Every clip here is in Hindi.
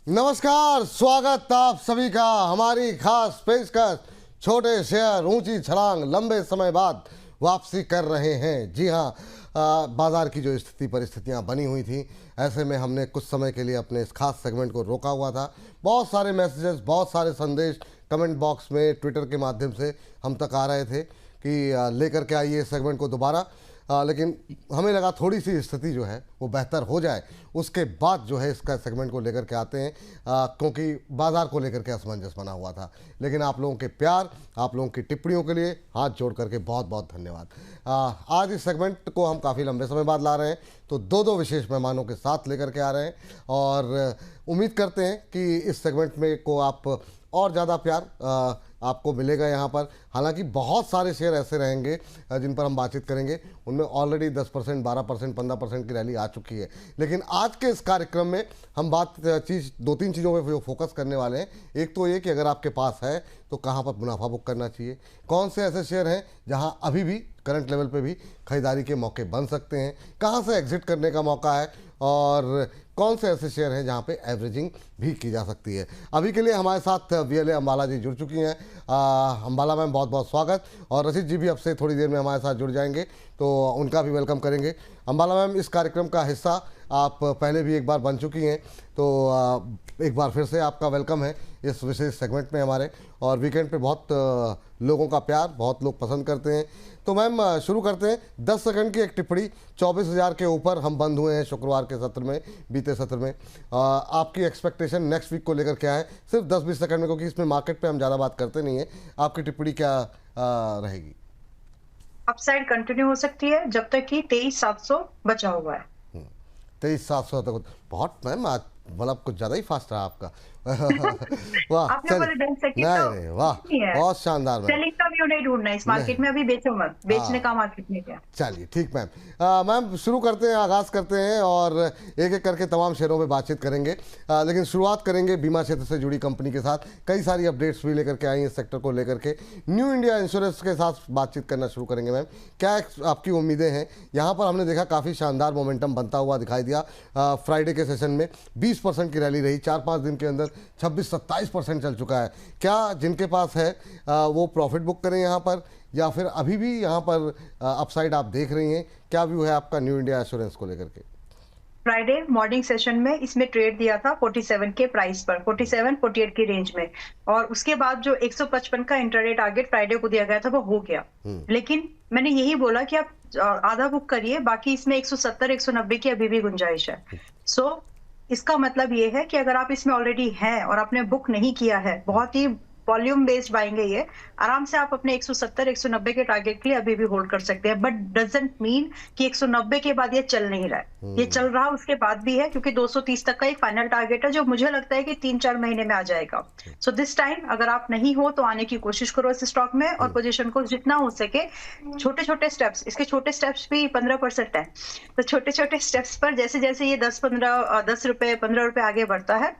नमस्कार, स्वागत आप सभी का हमारी खास पेशकश। छोटे शेयर ऊंची छलांग लंबे समय बाद वापसी कर रहे हैं। जी हाँ, बाजार की जो स्थिति परिस्थितियां बनी हुई थी, ऐसे में हमने कुछ समय के लिए अपने इस खास सेगमेंट को रोका हुआ था। बहुत सारे मैसेजेस, बहुत सारे संदेश कमेंट बॉक्स में, ट्विटर के माध्यम से हम तक आ रहे थे कि लेकर के आइए इस सेगमेंट को दोबारा। लेकिन हमें लगा थोड़ी सी स्थिति जो है वो बेहतर हो जाए, उसके बाद जो है इसका सेगमेंट को लेकर के आते हैं, क्योंकि बाजार को लेकर के असमंजस बना हुआ था। लेकिन आप लोगों के प्यार, आप लोगों की टिप्पणियों के लिए हाथ जोड़ करके बहुत बहुत धन्यवाद। आज इस सेगमेंट को हम काफ़ी लंबे समय बाद ला रहे हैं, तो दो विशेष मेहमानों के साथ लेकर के आ रहे हैं और उम्मीद करते हैं कि इस सेगमेंट में को आप और ज़्यादा प्यार आपको मिलेगा यहाँ पर। हालांकि बहुत सारे शेयर ऐसे रहेंगे जिन पर हम बातचीत करेंगे, उनमें ऑलरेडी 10%, 12%, 15% की रैली आ चुकी है। लेकिन आज के इस कार्यक्रम में हम दो तीन चीज़ों में फोकस करने वाले हैं। एक तो ये कि अगर आपके पास है तो कहाँ पर मुनाफा बुक करना चाहिए, कौन से ऐसे शेयर हैं जहाँ अभी भी करंट लेवल पे भी खरीदारी के मौके बन सकते हैं, कहाँ से एग्जिट करने का मौका है, और कौन से ऐसे शेयर हैं जहां पे एवरेजिंग भी की जा सकती है। अभी के लिए हमारे साथ वीएलए अंबाला जी जुड़ चुकी हैं। अंबाला मैम, बहुत बहुत स्वागत। और रचित जी भी अब से थोड़ी देर में हमारे साथ जुड़ जाएंगे, तो उनका भी वेलकम करेंगे। अंबाला मैम, इस कार्यक्रम का हिस्सा आप पहले भी एक बार बन चुकी हैं, तो एक बार फिर से आपका वेलकम है इस विशेष सेगमेंट में हमारे। और वीकेंड पे बहुत लोगों का प्यार, बहुत लोग पसंद करते हैं। तो मैम शुरू करते हैं। 10 सेकंड की एक टिप्पणी। 24,000 के ऊपर हम बंद हुए हैं शुक्रवार के सत्र में, बीते सत्र में। आपकी एक्सपेक्टेशन नेक्स्ट वीक को लेकर क्या है? सिर्फ 10-20 सेकंड में, क्योंकि इसमें मार्केट पे हम ज़्यादा बात करते नहीं है। आपकी टिप्पणी क्या रहेगी? अपसाइड कंटिन्यू हो सकती है जब तक कि 23,700 बचा हुआ है। 23,700 तक बहुत मैम, आज मतलब कुछ ज़्यादा ही फास्ट रहा आपका। वाह, आपने बोले 10 सेकंड तो नहीं, वाह, बहुत शानदार मैम। सेलिंग का व्यू नहीं ढूंढना इस मार्केट में, अभी बेचो मत, बेचने का मार्केट नहीं क्या। चलिए ठीक मैम। मैम शुरू करते हैं, आगाज़ करते हैं और एक एक करके तमाम शेयरों में बातचीत करेंगे। लेकिन शुरुआत करेंगे बीमा क्षेत्र से जुड़ी कंपनी के साथ। कई सारी अपडेट्स भी लेकर के आई इस सेक्टर को लेकर के। न्यू इंडिया इंश्योरेंस के साथ बातचीत करना शुरू करेंगे मैम। क्या आपकी उम्मीदें हैं? यहाँ पर हमने देखा काफ़ी शानदार मोमेंटम बनता हुआ दिखाई दिया। फ्राइडे के सेशन में 20% की रैली रही, 4-5 दिन के अंदर 26-27% चल चुका है। क्या जिनके पास है वो प्रॉफिट बुक करें यहाँ पर, या फिर अभी भी यहाँ पर अपसाइड आप देख रही हैं? क्या व्यू है आपका न्यू इंडिया एश्योरेंस को लेकर के? फ्राइडे मॉर्निंग सेशन में इसमें ट्रेड दिया था 47 के प्राइस पर, 47-48 की रेंज में, और उसके बाद जो 155 का इंट्राडे टारगेट फ्राइडे को दिया गया था वो हो गया। लेकिन मैंने यही बोला कि आप आधा बुक करिए, बाकी इसमें 170-190 की अभी भी गुंजाइश है। सो इसका मतलब ये है कि अगर आप इसमें ऑलरेडी हैं और आपने बुक नहीं किया है, बहुत ही वॉल्यूम बेस्ड बाइंग है ये, आराम से आप अपने 170-190 के टारगेट के लिए अभी भी होल्ड कर सकते हैं। बट डजंट मीन कि 190 के बाद ये चल नहीं रहा है। ये चल रहा उसके बाद भी है, क्योंकि 230 तक का एक फाइनल टारगेट है जो मुझे लगता है कि 3-4 महीने में आ जाएगा। सो दिस टाइम अगर आप नहीं हो तो आने की कोशिश करो इस स्टॉक में, और पोजीशन को जितना हो सके छोटे छोटे स्टेप्स, इसके छोटे स्टेप्स भी 15% है, तो छोटे छोटे स्टेप्स पर जैसे जैसे ये 10 रुपए 15 रुपए आगे बढ़ता है,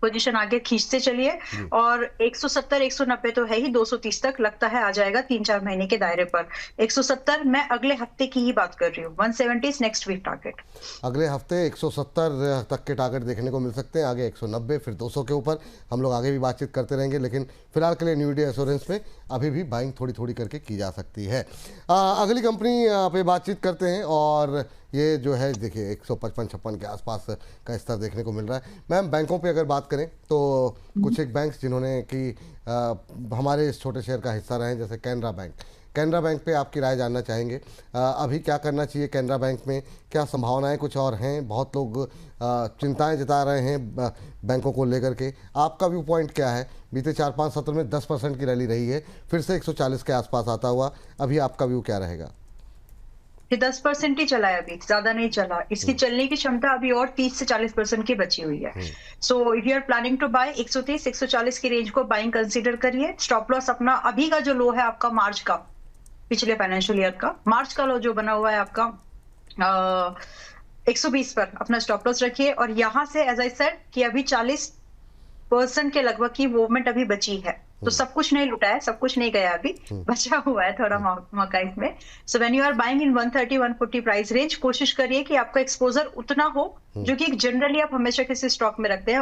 पोजीशन आगे खींचते चलिए। और 170-190 तो है ही, 230 तक लगता है आ जाएगा 3-4 महीने के दायरे पर। 170 मैं अगले हफ्ते की ही बात कर रही हूँ। 170 इज नेक्स्ट वीक टारगेट। अगले हफ्ते 170 तक के टारगेट देखने को मिल सकते हैं, आगे 190, फिर 200 के ऊपर। हम लोग आगे भी बातचीत करते रहेंगे, लेकिन फिलहाल के लिए न्यू इंडिया एश्योरेंस में अभी भी बाइंग थोड़ी थोड़ी करके की जा सकती है। अगली कंपनी पे बातचीत करते हैं, और ये जो है देखिए 155-56 के आसपास का स्तर देखने को मिल रहा है। मैम बैंकों पे अगर बात करें तो कुछ एक बैंक्स जिन्होंने कि हमारे इस छोटे शेयर का हिस्सा रहे हैं, जैसे कैनरा बैंक पे आपकी राय जानना चाहेंगे। अभी क्या करना चाहिए कैनरा बैंक में? क्या संभावनाएं कुछ और हैं? बहुत लोग चिंताएं जता रहे हैं बैंकों को लेकर के। आपका व्यू पॉइंट क्या है? बीते 4-5 सत्र में 10% की रैली रही है, फिर से 140 के आसपास आता हुआ। अभी आपका व्यू क्या रहेगा? ये 10% ही चला है, अभी ज्यादा नहीं चला। इसकी चलने की क्षमता अभी और 30 से 40% की बची हुई है। So if you are planning to buy, 130-140 की रेंज को बाइंग कंसीडर करिए। स्टॉप लॉस अपना अभी का जो लो है आपका मार्च का, पिछले फाइनेंशियल ईयर का मार्च का लो जो बना हुआ है आपका 120 पर अपना स्टॉप लॉस रखिए। और यहाँ से एज आई सेड कि अभी 40% के लगभग की मूवमेंट अभी बची है, तो सब कुछ नहीं लुटा है, सब कुछ नहीं गया, अभी बचा हुआ है थोड़ा मौका इसमें। So when you are buying in 130-140 price range, कोशिश करिए कि आपका एक्सपोजर उतना हो जो कि जनरली आप हमेशा किसी स्टॉक में रखते हैं।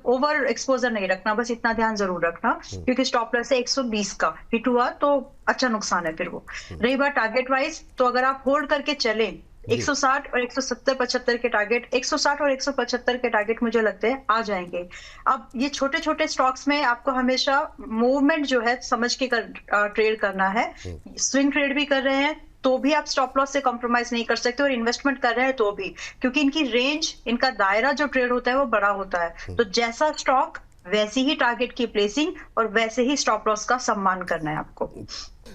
ओवर एक्सपोजर नहीं रखना, बस इतना ध्यान जरूर रखना, क्योंकि स्टॉप लॉस है 120 का, हिट हुआ तो अच्छा नुकसान है फिर वो। रही बात टारगेट वाइज, तो अगर आप होल्ड करके चले 160 और 170-75 के टारगेट, 160 और 175 के टारगेट मुझे लगते हैं आ जाएंगे। अब ये छोटे छोटे स्टॉक्स में आपको हमेशा मूवमेंट जो है समझ के ट्रेड करना है। स्विंग ट्रेड भी कर रहे हैं तो भी आप स्टॉप लॉस से कॉम्प्रोमाइज नहीं कर सकते, और इन्वेस्टमेंट कर रहे हैं तो भी, क्योंकि इनकी रेंज, इनका दायरा जो ट्रेड होता है वो बड़ा होता है। तो जैसा स्टॉक वैसी ही टारगेट की प्लेसिंग और वैसे ही स्टॉप लॉस का सम्मान करना है आपको।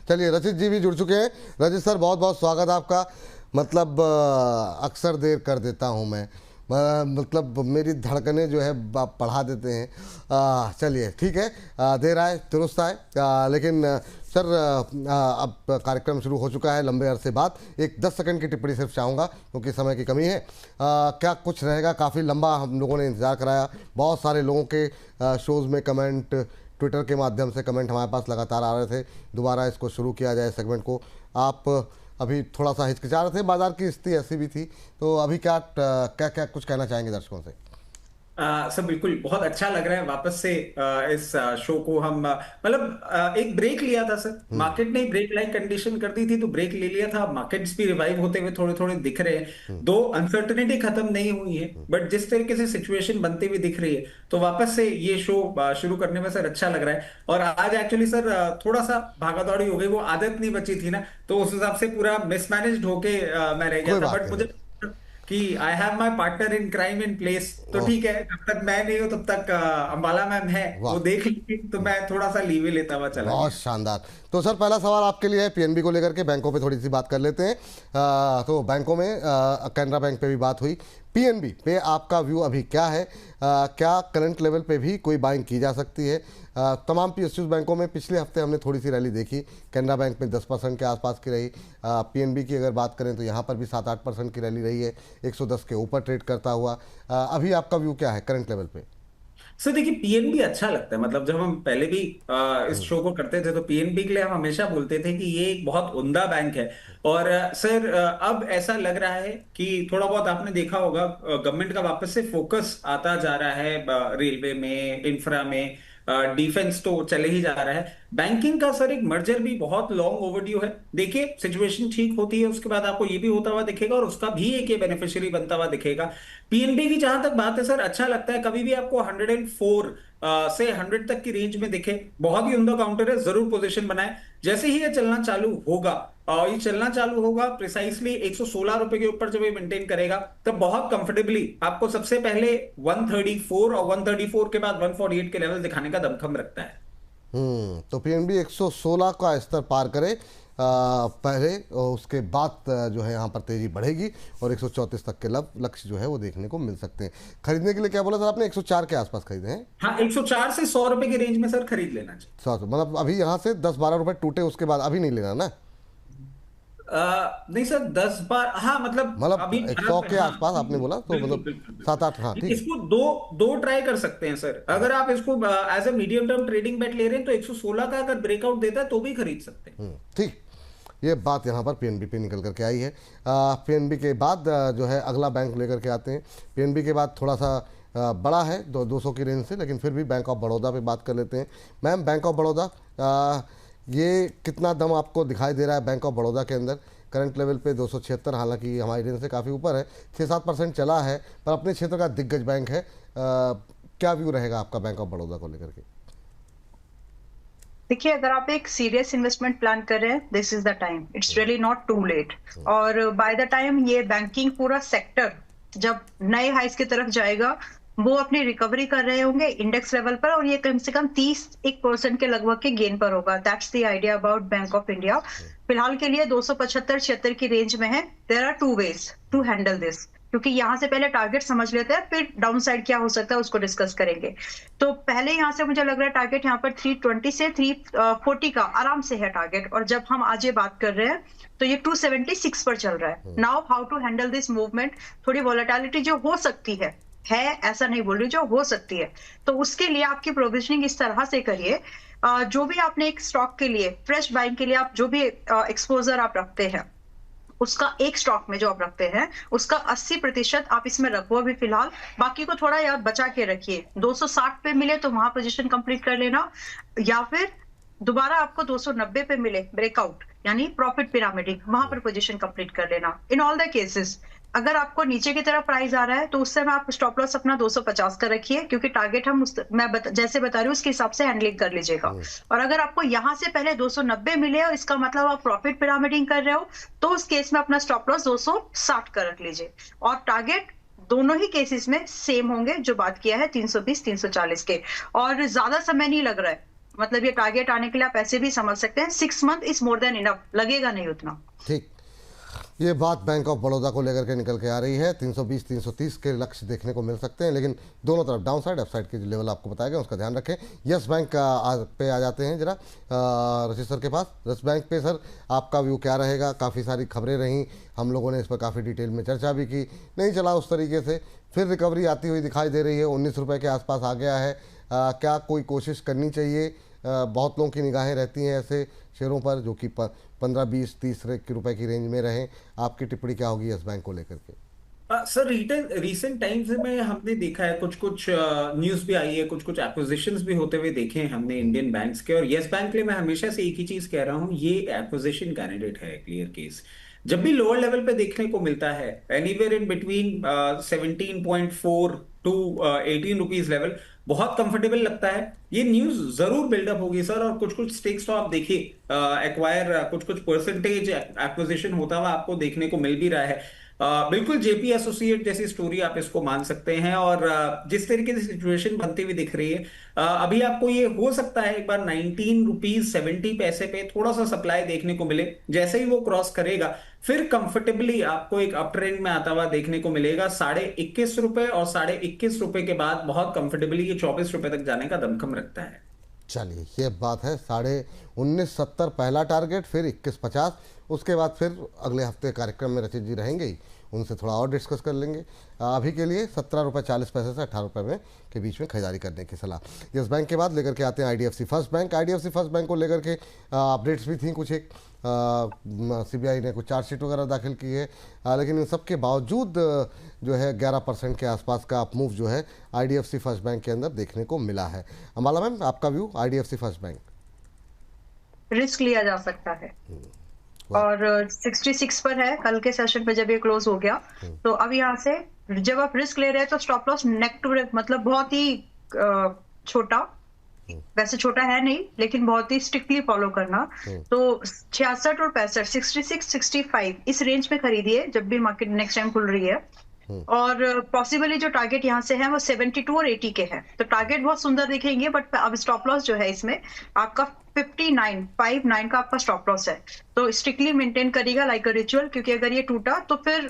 चलिए, रचित जी भी जुड़ चुके हैं। रचित सर, बहुत बहुत स्वागत आपका। मतलब अक्सर देर कर देता हूं मैं, मतलब मेरी धड़कनें जो है बढ़ा देते हैं। चलिए ठीक है, देर आए दुरुस्त आए। लेकिन सर, अब कार्यक्रम शुरू हो चुका है लंबे अरसे बाद। एक 10 सेकंड की टिप्पणी सिर्फ चाहूँगा, क्योंकि समय की कमी है। क्या कुछ रहेगा? काफ़ी लंबा हम लोगों ने इंतज़ार कराया, बहुत सारे लोगों के शोज़ में कमेंट, ट्विटर के माध्यम से कमेंट हमारे पास लगातार आ रहे थे, दोबारा इसको शुरू किया जाए सेगमेंट को। आप अभी थोड़ा सा हिचकिचा रहे थे, बाजार की स्थिति ऐसी भी थी, तो अभी क्या कुछ कहना चाहेंगे दर्शकों से? सर बिल्कुल, बहुत अच्छा लग रहा है वापस से इस शो को हम मतलब एक ब्रेक लिया था सर, मार्केट ने ब्रेक लाइक कंडीशन कर दी थी तो ब्रेक ले लिया था। मार्केट्स भी रिवाइव होते हुए थोड़े थोड़े दिख रहे हैं, दो अनसर्टेनिटी खत्म नहीं हुई है, बट जिस तरीके से सिचुएशन बनती हुई दिख रही है, तो वापस से ये शो शुरू करने में सर अच्छा लग रहा है। और आज एक्चुअली सर थोड़ा सा भागा दौड़ी हो गई, वो आदत नहीं बची थी ना, तो उस हिसाब से पूरा मिसमैनेज होके मैं रह गया था। बट मुझे कि I have my partner in crime in place, तो ठीक है, जब तक मैं नहीं हूं तब तक अंबाला मैम है, वो देख ली, तो मैं थोड़ा सा लीवे लेता हुआ चला। बहुत शानदार। तो सर, पहला सवाल आपके लिए है पीएनबी को लेकर के। बैंकों पे थोड़ी सी बात कर लेते हैं। तो बैंकों में कैनरा बैंक पे भी बात हुई, पीएनबी पे आपका व्यू अभी क्या है? क्या करंट लेवल पे भी कोई बाइंग की जा सकती है? तमाम पीएसयूज बैंकों में पिछले हफ्ते हमने थोड़ी सी रैली देखी, कैनरा बैंक में 10% के आसपास की रही। पीएनबी की अगर बात करें तो यहाँ पर भी 7-8% की रैली रही है, 110 के ऊपर ट्रेड करता हुआ। अभी आपका व्यू क्या है करंट लेवल पे? सर देखिए, पीएनबी अच्छा लगता है। मतलब जब हम पहले भी इस शो को करते थे तो पीएनबी के लिए हम हमेशा बोलते थे कि ये एक बहुत उम्दा बैंक है। और सर अब ऐसा लग रहा है कि थोड़ा बहुत आपने देखा होगा, गवर्नमेंट का वापस से फोकस आता जा रहा है रेलवे में, इंफ्रा में, डिफेंस तो चले ही जा रहा है। बैंकिंग का सर एक मर्जर भी बहुत लॉन्ग ओवरड्यू है। देखिए सिचुएशन ठीक होती है, उसके बाद आपको ये भी होता हुआ दिखेगा और उसका भी एक ये बेनिफिशियरी बनता हुआ दिखेगा। पीएनबी की जहां तक बात है सर, अच्छा लगता है। कभी भी आपको 104 से 100 तक की रेंज में दिखे, बहुत ही उम्दा काउंटर है, जरूर पोजीशन बनाए। जैसे ही ये चलना चालू होगा, और ये चलना चालू होगा प्रिसाइसली 116 रुपए के ऊपर जब ये मेंटेन करेगा, तब बहुत कंफर्टेबली आपको सबसे पहले 134 और 134 के बाद 148 के लेवल दिखाने का दमखम रखता है। तो पीएनबी 116 का स्तर पार करे पहले, और उसके बाद जो है यहाँ पर तेजी बढ़ेगी और 134 तक के लक्ष्य जो है वो देखने को मिल सकते हैं। खरीदने के लिए क्या बोला सर आपने? 104 के आसपास खरीदे हैं? हाँ, 104 से 100 रुपए की रेंज में सर खरीद लेना चाहिए। 100, मतलब अभी यहाँ से 10-12 रुपए टूटे उसके बाद अभी नहीं लेना ना? नहीं सर, 10 बार, हाँ मतलब अभी 100 के आसपास आपने बोला, तो मतलब 7-8, हाँ ठीक। इसको दो ट्राई कर सकते हैं सर। अगर आप इसको as a medium term trading bet ले रहे हैं तो 116 का अगर ब्रेकआउट देता है तो भी खरीद सकते हैं। ठीक, ये बात यहाँ पर पीएनबी पे निकल करके आई है। पीएनबी के बाद जो है अगला बैंक लेकर के आते हैं। पीएनबी के बाद थोड़ा सा बड़ा है 200 की रेंज से, लेकिन फिर भी बैंक ऑफ बड़ौदा पे बात कर लेते हैं। मैम, बैंक ऑफ बड़ौदा, ये कितना दम आपको दिखाई दे रहा है बैंक ऑफ बड़ौदा के अंदर? करंट लेवल पे 276, हालांकि हमारी रेंज से काफ़ी ऊपर है, 6-7% चला है, पर अपने क्षेत्र का दिग्गज बैंक है। क्या व्यू रहेगा आपका बैंक ऑफ बड़ौदा को लेकर के? देखिए, अगर आप एक सीरियस इन्वेस्टमेंट प्लान कर रहे हैं, this is the time, it's really not too late. और बाय द टाइम ये बैंकिंग पूरा सेक्टर जब नए हाइस की तरफ जाएगा, वो अपनी रिकवरी कर रहे होंगे इंडेक्स लेवल पर, और ये कम से कम 31% के लगभग के गेन पर होगा। That's the idea about Bank of India. फिलहाल के लिए 275-76 की रेंज में है। There are two ways to handle this, क्योंकि यहाँ से पहले टारगेट समझ लेते हैं, फिर डाउन साइड क्या हो सकता है उसको डिस्कस करेंगे। तो पहले यहाँ से मुझे लग रहा है टारगेट यहाँ पर 320 से 340 का आराम से है टारगेट। और जब हम आज ये बात कर रहे हैं तो ये 276 पर चल रहा है। Now how to handle this movement? थोड़ी वॉलेटिलिटी जो हो सकती है, ऐसा नहीं बोल रही, जो हो सकती है, तो उसके लिए आपकी प्रोविजनिंग इस तरह से करिए। जो भी आपने एक स्टॉक के लिए फ्रेश बाइंग के लिए आप जो भी एक्सपोजर आप रखते हैं, उसका एक स्टॉक में जो आप रखते हैं उसका 80% आप इसमें रखो अभी फिलहाल, बाकी को थोड़ा यार बचा के रखिए। 260 पे मिले तो वहां पोजीशन कंप्लीट कर लेना, या फिर दोबारा आपको 290 पे मिले ब्रेकआउट यानी प्रॉफिट पिरामिडिंग, वहां पर पोजीशन कंप्लीट कर लेना। इन ऑल द केसेस अगर आपको नीचे की तरफ प्राइस आ रहा है तो उस समय आप स्टॉप लॉस अपना 250 का रखिए, क्योंकि टारगेट हम जैसे बता रही हूँ उसके हिसाब से हैंडलिंग कर लीजिएगा। और अगर आपको यहाँ से पहले 290 मिले और इसका मतलब आप प्रॉफिट पिरामिडिंग कर रहे हो तो उस केस में अपना स्टॉप लॉस 260 का रख लीजिए। और टारगेट दोनों ही केसेस में सेम होंगे जो बात किया है 320-340 के। और ज्यादा समय नहीं लग रहा है, मतलब ये टारगेट आने के लिए आप ऐसे भी समझ सकते हैं 6 month is more than enough, लगेगा नहीं उतना। ठीक, ये बात बैंक ऑफ बड़ौदा को लेकर के निकल के आ रही है। 320-330 के लक्ष्य देखने को मिल सकते हैं, लेकिन दोनों तरफ डाउन साइड अप साइड के जो लेवल आपको बताया गया उसका ध्यान रखें। यस बैंक पे आ जाते हैं जरा रशीद सर के पास। यस बैंक पे सर आपका व्यू क्या रहेगा? काफ़ी सारी खबरें रहीं, हम लोगों ने इस पर काफ़ी डिटेल में चर्चा भी की, नहीं चला उस तरीके से, फिर रिकवरी आती हुई दिखाई दे रही है, 19 रुपये के आसपास आ गया है। क्या कोई कोशिश करनी चाहिए? बहुत लोगों की निगाहें रहती हैं ऐसे शेयरों पर जो कि 15-20-30 रुपए की रेंज में रहें। आपकी टिप्पणी क्या होगी यस बैंक को लेकर के? सर रिसेंट टाइम्स में हमने देखा है कुछ न्यूज भी आई है, कुछ एक्विजिशंस भी होते हुए देखे हैं हमने इंडियन बैंक्स के। और यस बैंक के लिए मैं हमेशा से एक ही चीज कह रहा हूं, ये एक्विजिशन कैंडिडेट है, क्लियर केस। जब भी लोअर लेवल पे देखने को मिलता है anywhere in between 17.4 to 18 rupees level बहुत कंफर्टेबल लगता है। ये न्यूज जरूर बिल्डअप होगी सर, और कुछ स्टेक्स तो आप देखिए एक्वायर कुछ परसेंटेज एक्विजिशन होता हुआ आपको देखने को मिल भी रहा है। बिल्कुल जेपी एसोसिएट जैसी स्टोरी आप इसको मान सकते हैं। और जिस तरीके से सिचुएशन बनती हुई दिख रही है, अभी आपको ये हो सकता है एक बार 19 रुपीज 70 पैसे पे थोड़ा सा सप्लाई देखने को मिले। जैसे ही वो क्रॉस करेगा फिर कंफर्टेबली आपको एक अप ट्रेंड में आता हुआ देखने को मिलेगा 21.5 रुपए, और 21.5 रुपए के बाद बहुत कंफर्टेबली ये 24 रुपए तक जाने का दमखम रखता है। चलिए, ये बात है। 19.70 पहला टारगेट, फिर 21.50, उसके बाद फिर अगले हफ्ते कार्यक्रम में रचित जी रहेंगे ही, उनसे थोड़ा और डिस्कस कर लेंगे। अभी के लिए 17.40 रुपये से 18 रुपये में के बीच में खरीदारी करने की सलाह। यस बैंक के बाद लेकर के आते हैं IDFC first bank. IDFC first bank को लेकर के अपडेट्स भी थी कुछ, एक सीबीआई ने कुछ चार्जशीट वगैरह दाखिल की है, लेकिन इन सब के बावजूद जो है 11% के आसपास का अप मूव जो है आईडीएफसी फर्स्ट बैंक के अंदर देखने को मिला है। अम्बाला मैम, आपका view IDFC first bank? Risk लिया जा सकता है और 66 पर है। कल के सेशन पे जब ये क्लोज हो गया तो अब यहाँ से जब आप रिस्क ले रहे हैं तो स्टॉप लॉस नेक टू मतलब बहुत ही छोटा, वैसे छोटा है नहीं लेकिन बहुत ही स्ट्रिक्टली फॉलो करना। तो 66 और 65, 66, 65 इस रेंज में खरीदिए जब भी मार्केट नेक्स्ट टाइम खुल रही है। और पॉसिबली जो टारगेट यहाँ से है वो 72 और 80 के हैं, तो टारगेट बहुत सुंदर दिखेंगे। बट अब स्टॉप लॉस जो है इसमें आपका 59 का आपका स्टॉप लॉस है, तो स्ट्रिक्टली मेंटेन करिएगा लाइक अ रिचुअल, क्योंकि अगर ये टूटा तो फिर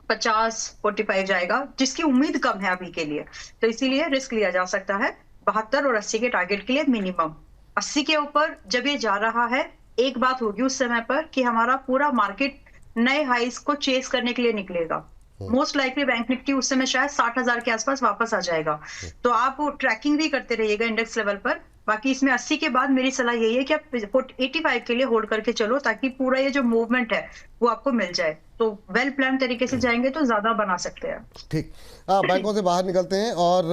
50-45 जाएगा, जिसकी उम्मीद कम है अभी के लिए। तो इसीलिए रिस्क लिया जा सकता है 72 और 80 के टारगेट के लिए मिनिमम। 80 के ऊपर जब ये जा रहा है, एक बात होगी उस समय पर कि हमारा पूरा मार्केट नए हाइस को चेस करने के लिए निकलेगा। मोस्ट लाइकली बैंक निफ्टी उस समय शायद 60,000 के आसपास वापस आ जाएगा। तो आप ट्रैकिंग भी करते रहिएगा इंडेक्स लेवल पर। बाकी इसमें 80 के बाद मेरी सलाह यही है कि आप 85 के लिए होल्ड करके चलो, ताकि पूरा ये जो मूवमेंट है वो आपको मिल जाए। तो वेल प्लान तरीके से जाएंगे तो ज्यादा बना सकते हैं। ठीक, बैंकों से बाहर निकलते हैं। और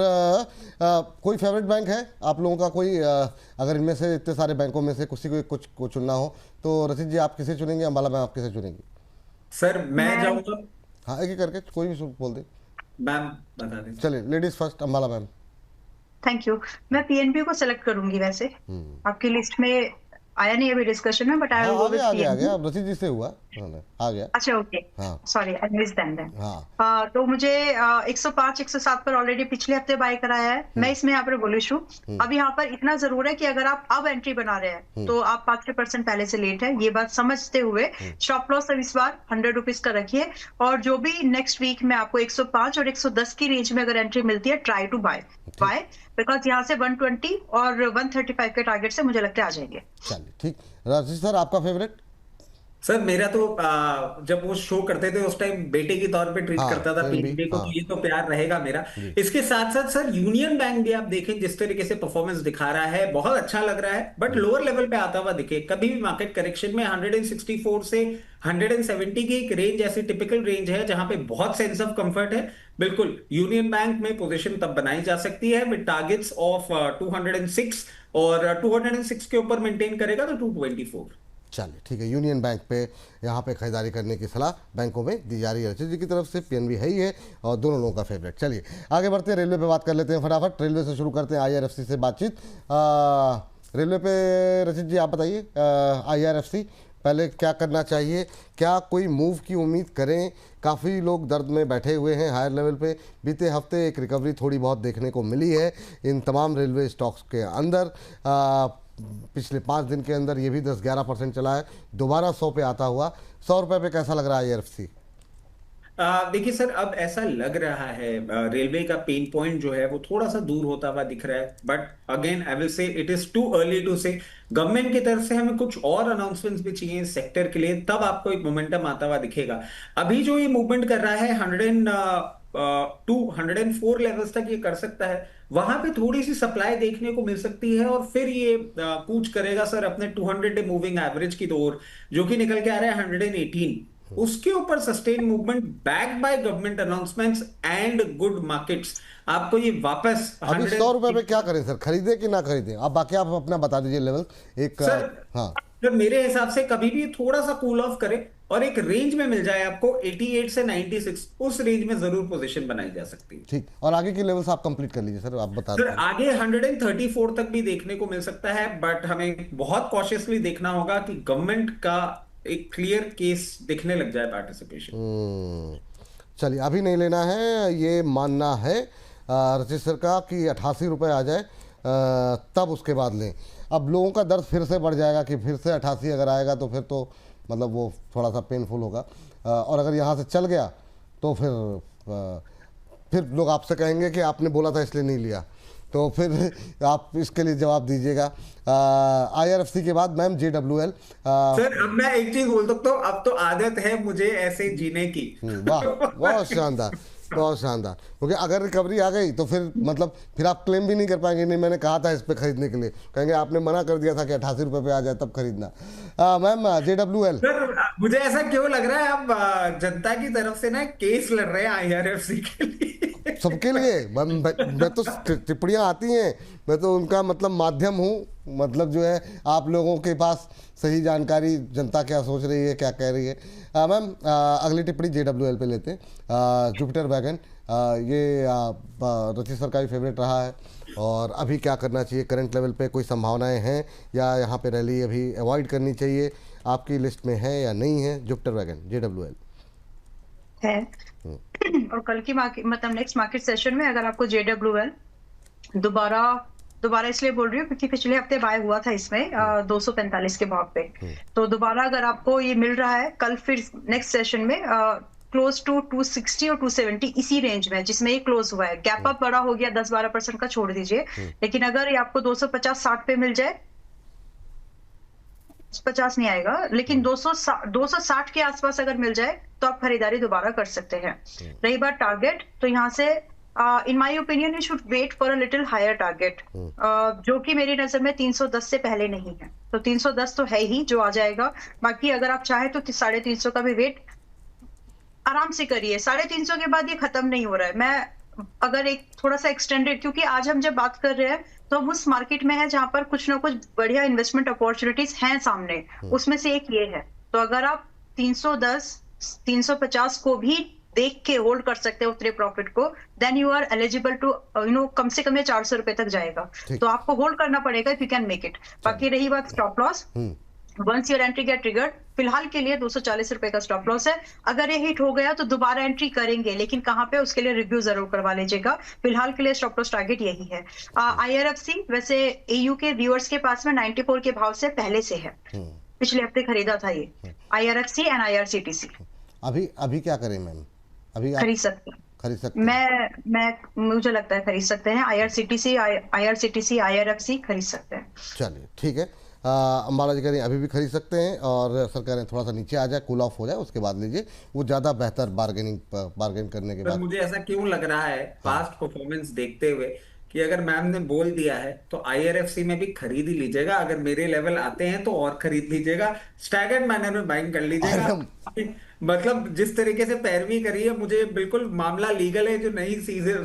कोई फेवरेट बैंक है आप लोगों का? कोई अगर इनमें से इतने सारे बैंकों में से किसी को चुनना हो तो रशीद जी आप किसे चुनेंगे? अम्बाला मैम आप किसे चुनेंगी? सर मैं जाऊंगा, हाँ एक ही करके कोई भी बोल दे। मैम बता दें। चलिए, ladies first, Ambala ma'am. Thank you. मैं पीएनबी को सेलेक्ट करूंगी। वैसे आपकी लिस्ट में आया नहीं अभी डिस्कशन में, but I will go with PNB. आ गया, रशीद जी से हुआ, आ गया। अच्छा, okay, sorry I miss that then. हाँ, तो मुझे 105 107 पर ऑलरेडी पिछले हफ्ते बाय कराया है। मैं इसमें यहाँ पर बुलिश हूँ। अब यहाँ पर इतना जरूर है कि अगर आप अब एंट्री बना रहे हैं तो आप 5-6% पहले से लेट है, ये बात समझते हुए स्टॉप लॉस इस बार 100 रुपीज का रखिए। और जो भी नेक्स्ट वीक में आपको 105 और 110 की रेंज में अगर एंट्री मिलती है, ट्राई टू बाय बिकॉज यहाँ से 120 और 135 के टारगेट से मुझे लगता है आ जाएंगे। चलिए ठीक। राजेश सर आपका फेवरेट? सर मेरा तो जब वो शो करते थे उस टाइम बेटे के तौर पे ट्रीट हाँ करता था पीएनबी, पीएनबी को, तो हाँ ये तो प्यार रहेगा मेरा। जी। इसके साथ साथ सर यूनियन बैंक भी आप देखें जिस तरीके से परफॉर्मेंस दिखा रहा है, बहुत अच्छा लग रहा है, बट लोअर लेवल पे आता हुआ दिखे। कभी भी मार्केट करेक्शन में 164 से 170 की एक रेंज ऐसी टिपिकल रेंज है जहां पे बहुत सेंस ऑफ कंफर्ट है। बिल्कुल यूनियन बैंक में पोजीशन तब बनाई जा सकती है विद टारगेट्स ऑफ 206, और 206 के ऊपर मेंटेन करेगा तो 224। चलिए ठीक है, यूनियन बैंक पे यहाँ पे खरीदारी करने की सलाह बैंकों में दी जा रही है रचित जी की तरफ से। पीएनबी है ही है और दोनों लोगों का फेवरेट। चलिए आगे बढ़ते हैं, रेलवे पे बात कर लेते हैं फटाफट। रेलवे से शुरू करते हैं, आईआरएफसी से बातचीत। रेलवे पे रचित जी आप बताइए, आईआरएफसी पहले क्या करना चाहिए, क्या कोई मूव की उम्मीद करें? काफ़ी लोग दर्द में बैठे हुए हैं हायर लेवल पे। बीते हफ्ते एक रिकवरी थोड़ी बहुत देखने को मिली है इन तमाम रेलवे स्टॉक्स के अंदर। पिछले 5 दिन के अंदर ये भी 10-11% चला है, दोबारा 100 पे आता हुआ। 100 रुपये पे कैसा लग रहा है आईआरएफसी? देखिए सर, अब ऐसा लग रहा है रेलवे का पेन पॉइंट जो है वो थोड़ा सा दूर होता हुआ दिख रहा है, but again I will say it is too early to say. Government की तरफ से हमें कुछ और अनाउंसमेंट्स भी चाहिए इस सेक्टर के लिए, तब आपको एक मोमेंटम आता हुआ दिखेगा। अभी जो ये मूवमेंट कर रहा है 104 लेवल्स तक ये कर सकता है, वहां पे थोड़ी सी सप्लाई देखने को मिल सकती है, और फिर ये कूच करेगा सर अपने 200 डे मूविंग एवरेज की ओर, जो कि निकल के आ रहा है 118। उसके ऊपर sustain movement back by government announcements and good markets आपको ये वापस अभी 100 रुपये पे क्या करें सर, खरीदे कि ना खरीदें? आप बाकी आप अपना बता दीजिए लेवल एक। सर हाँ सर मेरे हिसाब से कभी भी थोड़ा सा कूल ऑफ करे और एक रेंज में मिल जाए आपको 88 से 96, उस रेंज में जरूर पोजीशन बनाई जा सकती है। ठीक, और आगे की लेवल्स आप कंप्लीट कर लीजिए सर, आप बता सर दें। आगे 134 तक भी देखने को मिल सकता है, बट हमें बहुत कॉशियसली देखना होगा कि गवर्नमेंट का एक क्लियर केस दिखने लग जाए पार्टिसिपेशन। चलिए अभी नहीं लेना है, ये मानना है रचित सर का कि 88 रुपये आ जाए, तब उसके बाद लें। अब लोगों का दर्द फिर से बढ़ जाएगा कि फिर से 88 अगर आएगा तो फिर तो मतलब वो थोड़ा सा पेनफुल होगा। और अगर यहाँ से चल गया तो फिर लोग आपसे कहेंगे कि आपने बोला था इसलिए नहीं लिया, तो फिर आप इसके लिए जवाब दीजिएगा। आईआरएफसी के बाद मैम जेडब्ल्यूएल। सर अब मैं एक चीज बोल सकता हूँ, अब तो आदत है मुझे ऐसे जीने की। वाह, बहुत शानदार, बहुत शानदार। क्योंकि अगर रिकवरी आ गई तो फिर मतलब फिर आप क्लेम भी नहीं कर पाएंगे, नहीं मैंने कहा था इस पे खरीदने के लिए, कहेंगे आपने मना कर दिया था कि 88 रुपये पे आ जाए तब खरीदना। मैम जेडब्ल्यूएल। सर मुझे ऐसा क्यों लग रहा है आप जनता की तरफ से ना केस लड़ रहे हैं आईआरएफसी के लिए? सबके लिए मैं तो टिप्पणियाँ आती हैं, मैं तो उनका मतलब माध्यम हूँ, मतलब जो है आप लोगों के पास सही जानकारी, जनता क्या सोच रही है क्या कह रही है। मैम अगली टिप्पणी जेडब्ल्यूएल पे लेते हैं। जुपिटर वैगन, ये रचित सर का भी फेवरेट रहा है, और अभी क्या करना चाहिए करंट लेवल पे? कोई संभावनाएं हैं या यहाँ पे रैली अभी अवॉइड करनी चाहिए? आपकी लिस्ट में है या नहीं है जुपिटर वैगन जेडब्ल्यूएल? है। और कल की मार्केट मतलब नेक्स्ट मार्केट सेशन में अगर आपको जेडब्ल्यूएल दोबारा इसलिए बोल रही हूँ क्योंकि पिछले हफ्ते बाय हुआ था इसमें 245 के भाव पे, तो दोबारा अगर आपको ये मिल रहा है कल फिर नेक्स्ट सेशन में क्लोज टू 260 और 270 इसी रेंज में जिसमें ये क्लोज हुआ है। गैप अप बड़ा हो गया 10-12% का, छोड़ दीजिए, लेकिन अगर ये आपको 250-60 पे मिल जाए, 50 नहीं आएगा लेकिन 260 के आसपास अगर मिल जाए तो आप खरीदारी दोबारा कर सकते हैं। रही बात टारगेट, तो यहाँ से in my opinion you should wait for a little higher target, जो कि मेरी नजर में 310 से पहले नहीं है, तो 310 तो है ही जो आ जाएगा। बाकी अगर आप चाहे तो 350 का भी वेट आराम से करिए। 350 के बाद ये खत्म नहीं हो रहा है। मैं अगर एक थोड़ा सा एक्सटेंडेड, क्योंकि आज हम जब बात कर रहे हैं तो हम उस मार्केट में है जहां पर कुछ ना कुछ बढ़िया इन्वेस्टमेंट अपॉर्चुनिटीज हैं सामने, उसमें से एक ये है। तो अगर आप 310 350 को भी देख के होल्ड कर सकते हो उतने प्रॉफिट को, then you are eligible to कम से कम 400 रुपए तक जाएगा, तो आपको होल्ड करना पड़ेगा if you can make it. बाकी रही बात stop loss, once your entry get triggered, फिलहाल के लिए 240 रुपए का स्टॉप लॉस है। अगर ये हिट हो गया तो दोबारा एंट्री करेंगे, लेकिन कहाँ पे उसके लिए रिव्यू जरूर करवा लीजिएगा। फिलहाल के लिए स्टॉप लॉस टारगेट यही है। आईआरएफसी वैसे एयू के व्यूअर्स के पास में 94 के भाव से पहले से है, पिछले हफ्ते खरीदा था ये आईआरएफसी एंड आईआरसीटीसी। अभी क्या करें मैम? अभी खरीद सकते हैं, मैं मुझे लगता है खरीद सकते हैं। आईआरसीटीसी आईआरएफसी खरीद सकते हैं। चलिए ठीक है, अम्बाला जी कह रही हैं अभी भी खरीद सकते हैं, और सर कह रहे हैं थोड़ा सा नीचे आ जाए, कूल ऑफ हो जाए, उसके बाद लीजिए, वो ज़्यादा बेहतर बार्गेन करने के पर बाद। मुझे ऐसा क्यों लग रहा है हाँ, पास्ट परफॉर्मेंस देखते हुए कि अगर मैम ने बोल दिया है तो आईआरएफसी में भी खरीद ही लीजिएगा, अगर मेरे लेवल आते हैं तो और खरीद लीजिएगा, स्टैगर्ड मैनर में बाइंग कर लीजिएगा। अरे मतलब जिस तरीके से पैरवी करी है, मुझे बिल्कुल मामला लीगल है, जो नई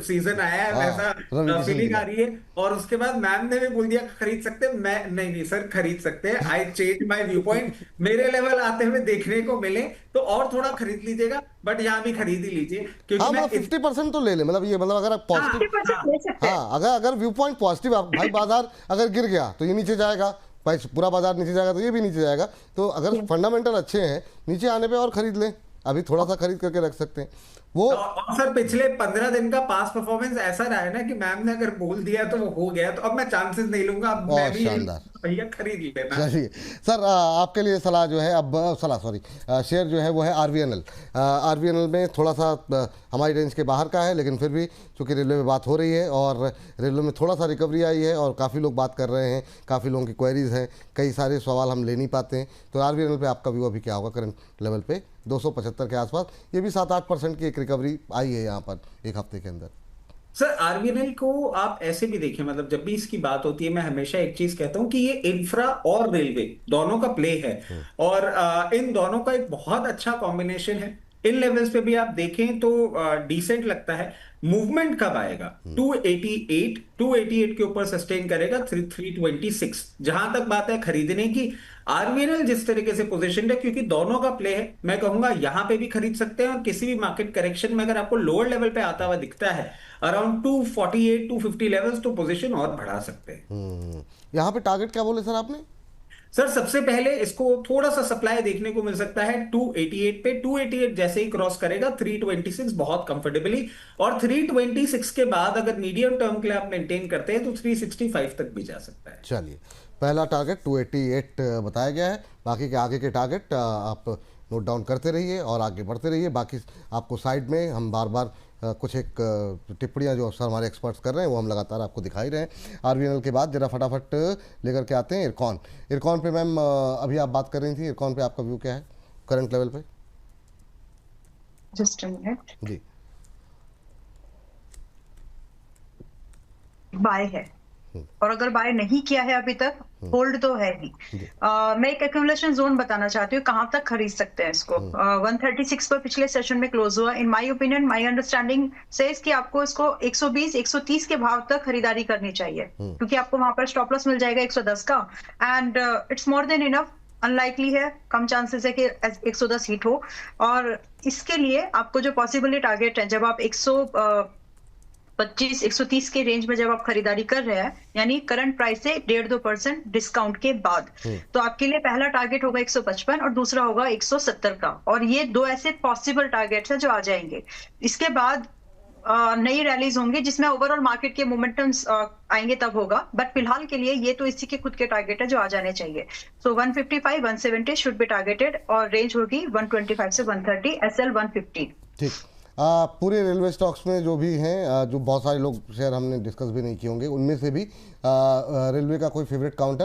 सीजन आया है हाँ, रवि वैसा किशन जी फीलिंग आ का। रही है। और उसके बाद मैम ने भी बोल दिया खरीद सकते हैं, मैं नहीं नहीं सर खरीद सकते हैं, I change my view point, मेरे लेवल आते हुए देखने को मिले तो और थोड़ा खरीद लीजिएगा, बट यहाँ भी खरीद ही लीजिए क्योंकि हाँ, मैं मतलब 50% तो ले ले, मतलब ये, मतलब अगर आप हाँ पॉजिटिव, 50% हाँ ले सकते हैं। हाँ, अगर अगर व्यू पॉइंट पॉजिटिव भाई, बाजार अगर गिर गया तो ये नीचे जाएगा, भाई पूरा बाजार नीचे जाएगा तो ये भी नीचे जाएगा, तो अगर फंडामेंटल अच्छे हैं, नीचे आने पे और खरीद लें, अभी थोड़ा सा खरीद करके रख सकते हैं वो। और सर पिछले 15 दिन का पास परफॉर्मेंस ऐसा रहा है ना कि मैम ने अगर बोल दिया तो वो हो गया, तो अब मैं चांसेस नहीं लूंगा, अब मैं बहुत भी यही शानदार। भैया खरीद लेना। चलिए सर, आपके लिए सलाह जो है, अब सलाह सॉरी, शेयर जो है वो है आरवीएनएल। आरवीएनएल में थोड़ा सा हमारी रेंज के बाहर का है, लेकिन फिर भी चूंकि रेलवे में बात हो रही है और रेलवे में थोड़ा सा रिकवरी आई है और काफ़ी लोग बात कर रहे हैं, काफ़ी लोगों की क्वेरीज हैं, कई सारे सवाल हम ले नहीं पाते हैं, तो आरवीएनएल पे आपका व्यू अभी क्या होगा करंट लेवल पे 275 के आसपास? ये भी 7-8% की एक रिकवरी आई है यहाँ पर एक हफ्ते के अंदर। सर आरबीएनएल को आप ऐसे भी देखिए, मतलब जब भी इसकी बात होती है मैं हमेशा एक चीज कहता हूं कि ये इंफ्रा और रेलवे दोनों का प्ले है, और इन दोनों का एक बहुत अच्छा कॉम्बिनेशन है। इन लेवल्स पे भी आप देखें तो डिसेंट लगता है। मूवमेंट कब आएगा? 288 के ऊपर सस्टेन करेगा 326। जहां तक बात है खरीदने की, आरबीएनएल जिस तरीके से पोजीशन है, क्योंकि दोनों का प्ले है, मैं कहूंगा यहां पे भी खरीद सकते हैं, और किसी भी मार्केट करेक्शन में अगर आपको लोअर लेवल पे आता हुआ दिखता है अराउंड 248 250 लेवल्स, तो पोजीशन और बढ़ा सकते हैं। यहाँ पे टारगेट क्या बोले सर आपने? सर सबसे पहले इसको थोड़ा सा सप्लाई देखने को मिल सकता है 288 पे। 288 जैसे ही क्रॉस करेगा 326 बहुत कंफर्टेबली, और 326 के बाद अगर मीडियम टर्म के लिए आप मेंटेन करते हैं तो 365 तक भी जा सकता है। चलिए, पहला टारगेट 288 बताया गया है, बाकी के आगे के टारगेट आप नोट डाउन करते रहिए और आगे बढ़ते रहिए। बाकी आपको साइड में हम बार बार कुछ एक टिप्पणियाँ जो सर हमारे एक्सपर्ट्स कर रहे हैं वो हम लगातार आपको दिखाई रहे हैं। आरवीएनएल के बाद जरा फटाफट लेकर के आते हैं इरकॉन। इरकॉन पे मैम अभी आप बात कर रही थी, इरकॉन पे आपका व्यू क्या है करंट लेवल पे? Just a minute. जी, बाय है, और अगर बाय नहीं किया है अभी तक, होल्ड तो है ही। मैं एक एक्यूमुलेशन जोन बताना चाहती हूँ कहां तक खरीद सकते हैं इसको। 136 पर पिछले सेशन में क्लोज हुआ। इन my opinion, my understanding says कि आपको इसको 120 130 के भाव तक खरीदारी करनी चाहिए, क्योंकि आपको वहां पर स्टॉप लॉस मिल जाएगा 110 का, and it's more than enough. Unlikely है, कम चांसेस है कि 110 हिट हो, और इसके लिए आपको जो पॉसिबली टारगेट है, जब आप 125 130 के रेंज में जब आप खरीदारी कर रहे हैं, यानी करंट प्राइस से 1.5-2% डिस्काउंट के बाद, तो आपके लिए पहला टारगेट होगा 155 और दूसरा होगा 170 का, और ये दो ऐसे पॉसिबल टारगेट्स हैं जो आ जाएंगे। इसके बाद नई रैलीज होंगी जिसमें ओवरऑल मार्केट के मोमेंटम्स आएंगे, तब होगा, बट फिलहाल के लिए ये तो इसी के खुद के टारगेट है जो आ जाने चाहिए। सो 155 170 शुड बी टारगेटेड, और रेंज होगी 125 से 130, एसएल 150। ठीक। पूरे रेलवे स्टॉक्स में जो भी हैं, जो बहुत सारे लोग शेयर हमने डिस्कस भी नहीं किए होंगे, उनमें से भी रेलवे का कोई फेवरेट काउंटर?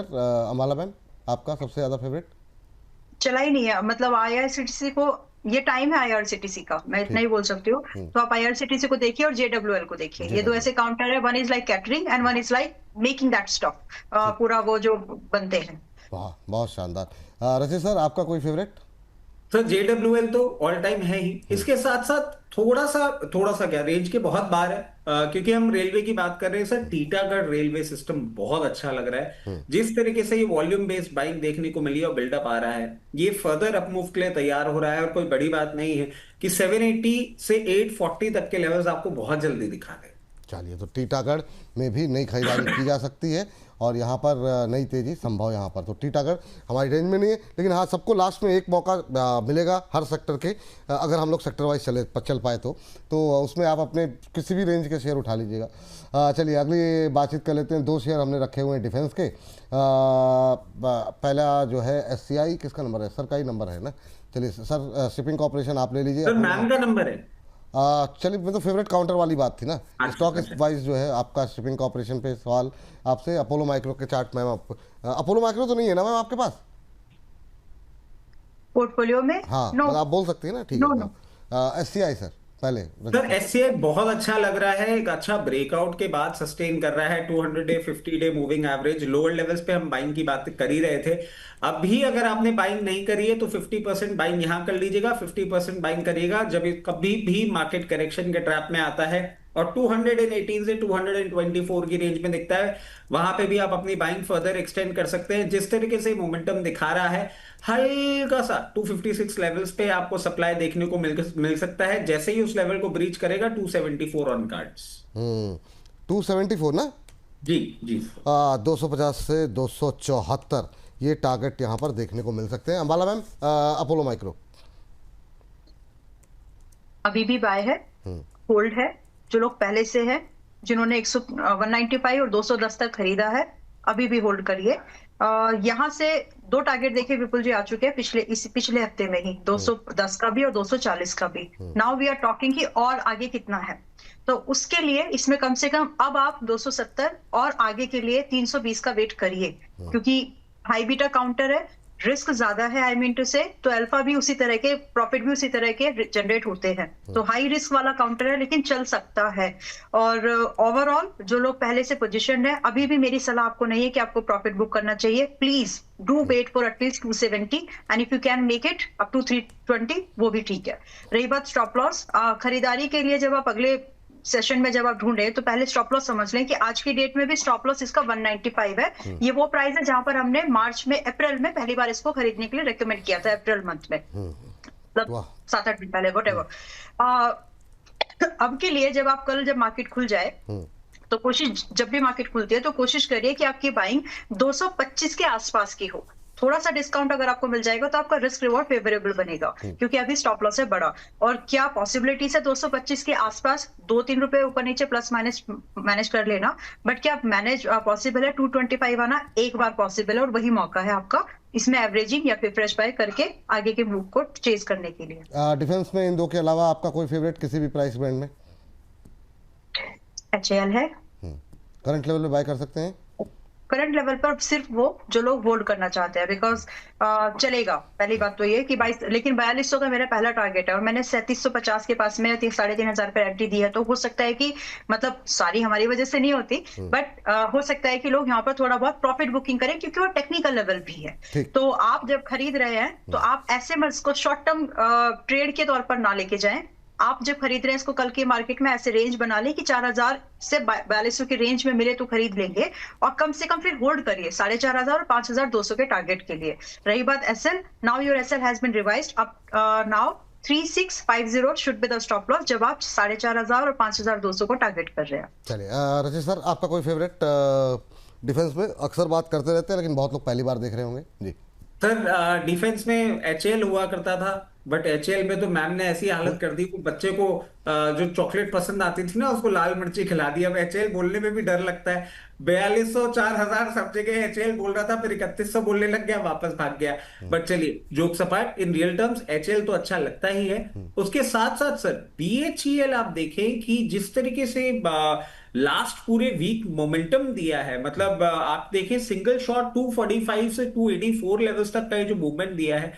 अमाला मैम, आपका सबसे ज़्यादा फेवरेट? चला ही नहीं है, मतलब आईआरसीटीसी को, ये टाइम है आईआरसीटीसी का, मैं इतना ही बोल सकती हूँ। तो आप आईआरसीटीसी को देखिए और जेडब्ल्यूएल को देखिए, ये दो ऐसे काउंटर है, one is like catering and one is like making that stock, पूरा वो जो बनते हैं। वाह, बहुत शानदार। रचित सर, आपका कोई फेवरेट? सर जेडब्ल्यूएल तो ऑल टाइम है ही, इसके साथ साथ थोड़ा सा क्या, रेंज के बहुत बाहर है, क्योंकि हम रेलवे की बात कर रहे हैं सर। टीटागढ़ रेलवे सिस्टम बहुत अच्छा लग रहा है, जिस तरीके से ये वॉल्यूम बेस्ड बाइंग देखने को मिली और बिल्डअप आ रहा है, ये फर्दर अपमूव के लिए तैयार हो रहा है, और कोई बड़ी बात नहीं है कि 780 से 840 तक के लेवल्स आपको बहुत जल्दी दिखा दे। चलिए, तो टीटागढ़ में भी नई खरीदारी की जा सकती है और यहाँ पर नई तेज़ी संभव यहाँ पर। तो टीटागढ़ हमारी रेंज में नहीं है, लेकिन हाँ, सबको लास्ट में एक मौका मिलेगा हर सेक्टर के, अगर हम लोग सेक्टर वाइज चल पाए तो उसमें आप अपने किसी भी रेंज के शेयर उठा लीजिएगा। चलिए, अगली बातचीत कर लेते हैं। दो शेयर हमने रखे हुए हैं डिफेंस के। पहला जो है एससीआई, किसका नंबर है सर? का ही नंबर है ना? चलिए सर, शिपिंग कॉर्पोरेशन आप ले लीजिए। सर मैम का नंबर है। चलिए, मतलब फेवरेट काउंटर वाली बात थी ना, अच्छा स्टॉक अच्छा। वाइज जो है आपका शिपिंग कॉर्पोरेशन पे सवाल आपसे। अपोलो माइक्रो के चार्ट मैम, आप अपोलो माइक्रो तो नहीं है ना मैम आपके पास? पोर्टफोलियो में हाँ, नो। मतलब आप बोल सकती हैं ना, ठीक है no no. Ma'am. SCI sir, पहले सर रजिस्टर। एससीआई बहुत अच्छा लग रहा है, एक अच्छा ब्रेकआउट के बाद सस्टेन कर रहा है 200 day 50 day moving average. Lower levels पे हम बाइंग की बात कर ही रहे थे। अभी अगर आपने बाइंग नहीं करी है तो 50% बाइंग यहां कर लीजिएगा, 50% बाइंग करिएगा जब कभी भी मार्केट करेक्शन के ट्रैप में आता है और 218 से 224 की रेंज में दिखता है, वहां पे भी आप अपनी बाइंग फर्दर एक्सटेंड कर सकते हैं। जिस तरीके से मोमेंटम दिखा रहा है, हल्का सा 256 लेवल्स पे आपको सप्लाई देखने को मिल सकता है। जैसे ही उस लेवल को ब्रीच करेगा 274 ऑन कार्ड्स। 274 ना, जी जी। 250 से 274 ये टारगेट यहाँ पर देखने को मिल सकते हैं। Ambala ma'am, Apollo micro. अभी भी बाय है, होल्ड है। जो लोग पहले से है, जिन्होंने 195 और 210 तक खरीदा है, अभी भी होल्ड करिए। यहाँ से दो टारगेट देखिए विपुल जी आ चुके हैं पिछले हफ्ते में ही, 210 का भी और 240 का भी। नाउ वी आर टॉकिंग कि और आगे कितना है, तो उसके लिए इसमें कम से कम अब आप 270 और आगे के लिए 320 का वेट करिए, क्योंकि हाई बीटा काउंटर है, रिस्क ज्यादा है। आई मीन टू से, तो अल्फा भी उसी तरह के, प्रॉफिट भी उसी तरह के जनरेट होते हैं। तो हाई रिस्क वाला काउंटर है, लेकिन चल सकता है। और ओवरऑल जो लोग पहले से पोजीशन है, अभी भी मेरी सलाह आपको नहीं है कि आपको प्रॉफिट बुक करना चाहिए। Please do wait for at least 270 and if you can make it up to 320, वो भी ठीक है। रही बात स्टॉप लॉस, खरीदारी के लिए जब आप अगले सेशन में जब आप ढूंढे तो पहले स्टॉप लॉस समझ लें कि आज की डेट में भी स्टॉप लॉस इसका 195 है। ये वो प्राइस है जहां पर हमने मार्च में, अप्रैल में पहली बार इसको खरीदने के लिए रेकमेंड किया था, अप्रैल मंथ में, मतलब वाह। 7-8 दिन पहले, वट अब के लिए जब मार्केट खुल जाए तो कोशिश, जब भी मार्केट खुलती है तो कोशिश करिए कि आपकी बाइंग 225 के आसपास की हो। थोड़ा सा डिस्काउंट अगर आपको मिल जाएगा तो आपका रिस्क रिवॉर्ड फेवरेबल बनेगा, क्योंकि अभी स्टॉप लॉस है बड़ा। और क्या पॉसिबिलिटीज है 225 के आसपास 2-3 रुपए ऊपर नीचे प्लस माइनस मैनेज कर लेना, बट क्या मैनेज पॉसिबल है 225 आना? एक बार पॉसिबल है, और वही मौका है आपका इसमें एवरेजिंग या फिर फ्रेश बाय करके आगे के मूव को चेज करने के लिए। डिफेंस में इन दो के अलावा आपका कोई फेवरेट किसी भी प्राइस बैंड में? HAL है, करंट लेवल पे बाय कर सकते हैं? करंट लेवल पर सिर्फ वो जो लोग होल्ड करना चाहते हैं, बिकॉज चलेगा। पहली बात तो ये कि 22, लेकिन 4200 का मेरा पहला टारगेट है और मैंने 3750 के पास में 3,500 पे एंट्री दी है। तो हो सकता है कि, मतलब सारी हमारी वजह से नहीं होती, बट हो सकता है कि लोग यहाँ पर थोड़ा बहुत प्रॉफिट बुकिंग करें, क्योंकि वो टेक्निकल लेवल भी है। तो आप जब खरीद रहे हैं तो आप ऐसे मत इसको शॉर्ट टर्म ट्रेड के तौर पर ना लेके जाएं। आप जब खरीद रहे हैं इसको कल की मार्केट में ऐसे रेंज बना ले कि 4000 से 4200 के रेंज में मिले तो खरीद लेंगे, और कम से कम फिर होल्ड करिए 4500 और 5200 के टारगेट के लिए। रही बात SL, now your SL has been revised up, now 3650 should be the stop loss जब आप 4500 और 5200 को टारगेट कर रहे हैं। चलिए रचित सर, आपका कोई फेवरेट डिफेंस में? अक्सर बात करते रहते हैं लेकिन बहुत लोग पहली बार देख रहे होंगे जी। सर डिफेंस में HAL हुआ करता था, बट HAL में तो मैम ने ऐसी हालत कर दी, बच्चे को जो चॉकलेट पसंद आती थी ना उसको लाल मिर्ची खिला दी। अब HAL बोलने में भी डर लगता है। 4200 4000 सब जगह HAL बोल रहा था, फिर 3100 बोलने लग गया, वापस भाग गया। बट चलिए, jokes apart, in real terms HAL तो अच्छा लगता ही है। उसके साथ साथ सर BHEL आप देखें कि जिस तरीके से लास्ट पूरे वीक मोमेंटम दिया है, मतलब आप देखें सिंगल शॉट 245 से 284 लेवल्स तक का ये जो मूवमेंट दिया है,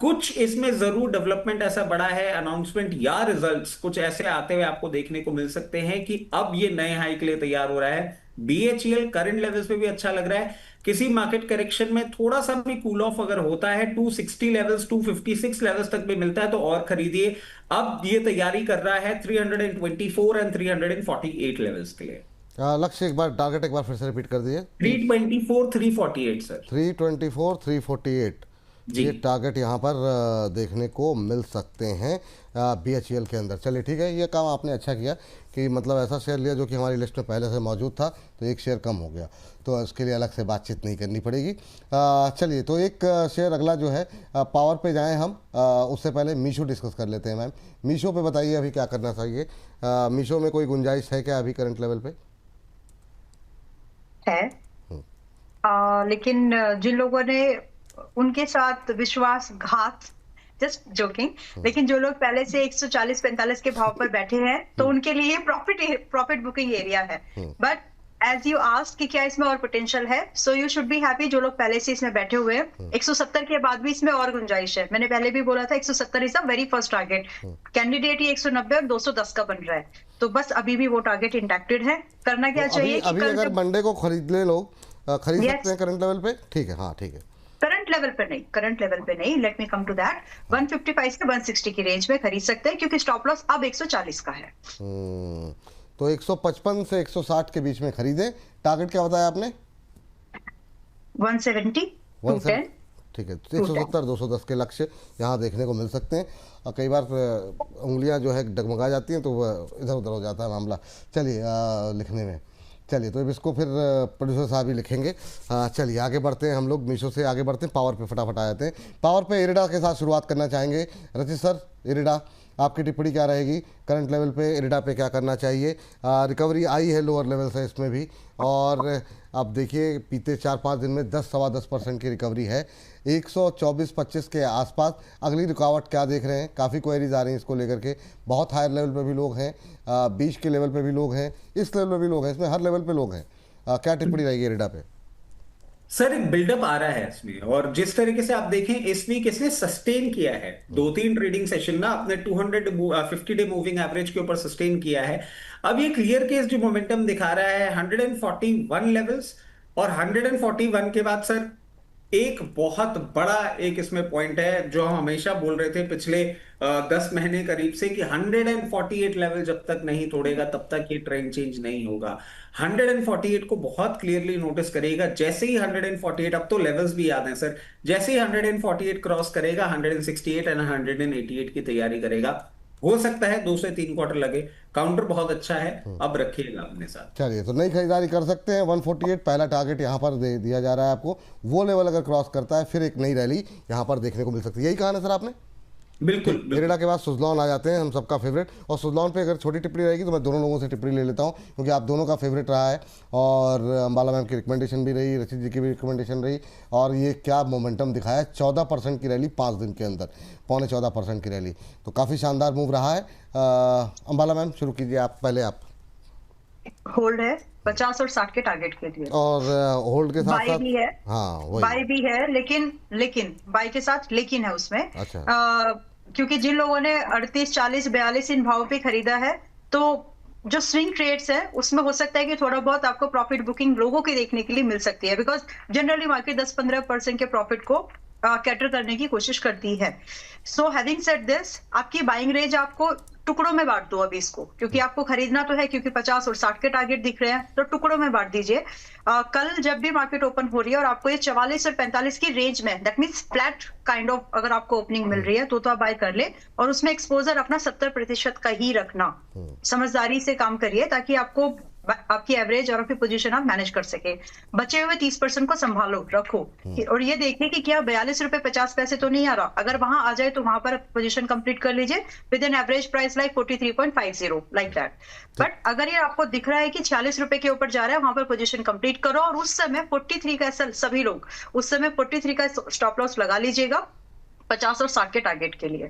कुछ इसमें जरूर डेवलपमेंट ऐसा बड़ा है, अनाउंसमेंट या रिजल्ट्स कुछ ऐसे आते हुए आपको देखने को मिल सकते हैं कि अब ये नए हाई के लिए तैयार हो रहा है। BHEL करंट लेवल्स पे भी अच्छा लग रहा है। किसी मार्केट करेक्शन में थोड़ा सा भी कूल ऑफ अगर होता है 260 लेवल्स 256 लेवल्स तक भी मिलता है तो और खरीदिए। अब ये तैयारी कर रहा है 324 एंड 348 लेवल्स के लिए। लक्ष्य एक बार, टारगेट एक बार फिर से रिपीट कर दीजिए। 324 348 सर। 324 348 ये टारगेट यहाँ पर देखने को मिल सकते हैं BHEL के अंदर। चलिए ठीक है, ये काम आपने अच्छा किया कि मतलब ऐसा शेयर लिया जो कि हमारी लिस्ट में पहले से मौजूद था, तो एक शेयर कम हो गया, तो इसके लिए अलग से बातचीत नहीं करनी पड़ेगी। चलिए, तो एक शेयर अगला जो है, पावर पे जाएं हम, उससे पहले मीशो डिस्कस कर लेते हैं। मैम, मीशो पे बताइए अभी क्या करना चाहिए? मीशो में कोई गुंजाइश है क्या अभी करंट लेवल पे? है, लेकिन जिन लोगों ने उनके साथ विश्वासघात जस्ट जोकिंग। लेकिन जो लोग पहले से 140-45 के भाव पर बैठे हैं तो उनके लिए प्रॉफिट बुकिंग एरिया है। बट एज यू आस्क कि क्या इसमें और पोटेंशियल है, so you should be happy जो लोग पहले से इसमें बैठे हुए हैं। 170 के बाद भी इसमें और गुंजाइश है। मैंने पहले भी बोला था 170 is the very first target. Candidate ही 190 और 210 का बन रहा है, तो बस अभी भी वो टारगेट इंटैक्टेड है। करना क्या चाहिए कि अभी अगर मंडे को खरीद ले लोग, खरीद सकते हैं करंट लेवल पे? ठीक है, हाँ ठीक है। करंट लेवल पे नहीं, let me come to that. 155 से 160 की रेंज में खरीद सकते हैं क्योंकि स्टॉप लॉस अब 140 का है। तो 155 से 160 के बीच में खरीदें। टारगेट क्या बताया आपने? 170 210। ठीक है, 170 210 के लक्ष्य यहाँ देखने को मिल सकते हैं। और कई बार उंगलियाँ जो है डगमगा जाती हैं तो इधर उधर हो जाता है मामला। चलिए लिखने में, चलिए तो अब इसको फिर प्रोड्यूसर साहब ही लिखेंगे। चलिए आगे बढ़ते हैं, हम लोग मीशो से आगे बढ़ते हैं, पावर पे फटाफट आ जाते हैं। पावर पे इरिडा के साथ शुरुआत करना चाहेंगे। रचित सर, इरिडा आपकी टिप्पणी क्या रहेगी? करंट लेवल पे इरिडा पे क्या करना चाहिए? रिकवरी आई है लोअर लेवल से इसमें भी, और आप देखिए बीते 4-5 दिन में 10-15% की रिकवरी है। 124-25 के आसपास अगली रुकावट क्या देख रहे हैं? काफ़ी क्वेरीज आ रही हैं इसको लेकर के। बहुत हायर लेवल पे भी लोग हैं, 20 के लेवल पे भी लोग हैं, इस लेवल पे भी लोग हैं, इसमें हर लेवल पे लोग हैं। क्या टिप्पणी रहेगी इरिडा पे? सर एक बिल्डअप आ रहा है इसमें, और जिस तरीके से आप देखें इस वीक इसने सस्टेन किया है 2-3 ट्रेडिंग सेशन ना अपने 250 डे मूविंग एवरेज के ऊपर सस्टेन किया है। अब ये क्लियर केस जो मोमेंटम दिखा रहा है 141 लेवल्स, और 141 के बाद सर एक बहुत बड़ा एक इसमें पॉइंट है जो हम हमेशा बोल रहे थे पिछले 10 महीने करीब से कि 148 लेवल जब तक नहीं तोड़ेगा तब तक ये ट्रेंड चेंज नहीं होगा। 148 को बहुत क्लियरली नोटिस करेगा। जैसे ही 148, अब तो लेवल्स भी याद हैं सर, जैसे ही 148 क्रॉस करेगा 168 एंड 188 की तैयारी करेगा। हो सकता है 2 से 3 क्वार्टर लगे। काउंटर बहुत अच्छा है, अब रखिएगा अपने साथ। चलिए तो नई खरीदारी कर सकते हैं। 148 पहला टारगेट यहाँ पर दे दिया जा रहा है आपको। वो लेवल अगर क्रॉस करता है फिर एक नई रैली यहाँ पर देखने को मिल सकती है। यही कहा ना सर आपने? बिल्कुल। इरिडा के बाद सुजलॉन आ जाते हैं, हम सबका फेवरेट। और सुजलॉन पे अगर छोटी टिप्पणी रहेगी तो मैं दोनों लोगों से टिप्पणी ले लेता हूँ क्योंकि आप दोनों का फेवरेट रहा है, और अंबाला मैम की रिकमेंडेशन भी रही, रचित जी की भी रिकमेंडेशन रही। और ये क्या मोमेंटम दिखाया, 14% की रैली 5 दिन के अंदर, 14.25% की रैली, तो काफ़ी शानदार मूव रहा है। अंबाला मैम शुरू कीजिए आप, पहले आप। होल्ड है 50 और 60 के टारगेट के लिए, और होल्ड के साथ बाय साथ भी है। हाँ वही बाय भी है, लेकिन बाय के साथ लेकिन है उसमें। अच्छा। क्योंकि जिन लोगों ने 38, 40, 42 इन भावों पे खरीदा है, तो जो स्विंग ट्रेड्स है उसमें हो सकता है कि थोड़ा बहुत आपको प्रॉफिट बुकिंग लोगों के देखने के लिए मिल सकती है, बिकॉज जनरली मार्केट 10-15% के प्रॉफिट को कैटर करने की कोशिश करती है। सो हैविंग सेड दिस, आपकी बाइंग रेंज आपको टुकड़ों में बांट दो अभी इसको, क्योंकि आपको खरीदना तो है, क्योंकि 50 और 60 के टारगेट दिख रहे हैं, तो टुकड़ों में बांट दीजिए। कल जब भी मार्केट ओपन हो रही है और आपको ये 44 और 45 की रेंज में, that means flat kind of अगर आपको ओपनिंग मिल रही है तो आप बाय कर ले, और उसमें एक्सपोजर अपना 70% का ही रखना। समझदारी से काम करिए ताकि आपकी एवरेज और आपकी पोजीशन आप मैनेज कर सके। बचे हुए 30% को संभालो, रखो, और ये देखिए कि क्या 42 रुपए 50 पैसे तो नहीं आ रहा। अगर वहां आ जाए तो वहां पर पोजीशन कंप्लीट कर लीजिए with an average price like 43.50 like that. But अगर ये आपको दिख रहा है कि 46 रुपए के ऊपर जा रहा है, वहां पर पोजीशन कंप्लीट करो, और उस समय 43 का सभी लोग उस समय 43 का स्टॉप लॉस लगा लीजिएगा 50 और 60 के टारगेट के लिए।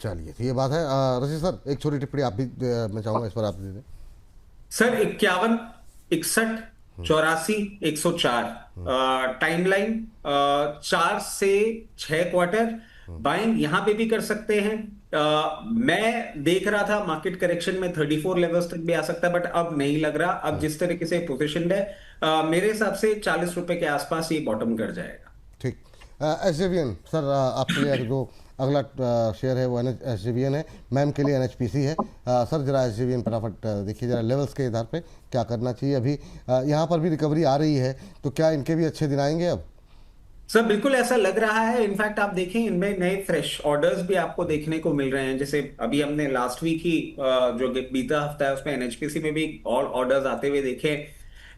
चलिए तो ये बात है। रशीद सर एक छोटी टिप्पणी आप भी मैं चाहूंगा इस पर आप दे दें सर। 51, 61, 84, 104 टाइमलाइन 4 से 6 क्वार्टर बाइंग यहां पे भी कर सकते हैं। मैं देख रहा था मार्केट करेक्शन में 34 लेवल्स तक भी आ सकता है, बट अब नहीं लग रहा। अब जिस तरीके से पोजीशन है मेरे हिसाब से 40 रुपए के आसपास ये बॉटम कर जाएगा। ठीक। एसजेवीएन सर, आपके लिए जो अगला शेयर है वो एसजेवीएन है, मैम के लिए एनएचपीसी है। सर जरा एसजेवीएन फटाफट देखिए जरा लेवल्स के आधार पे क्या करना चाहिए। अभी यहाँ पर भी रिकवरी आ रही है, तो क्या इनके भी अच्छे दिन आएंगे अब? सर बिल्कुल ऐसा लग रहा है। इनफैक्ट आप देखें इनमें नए फ्रेश ऑर्डर्स भी आपको देखने को मिल रहे हैं। जैसे अभी हमने लास्ट वीक ही जो बीता हफ्ता है उसमें एनएचपीसी में भी और ऑर्डर्स आते हुए देखे।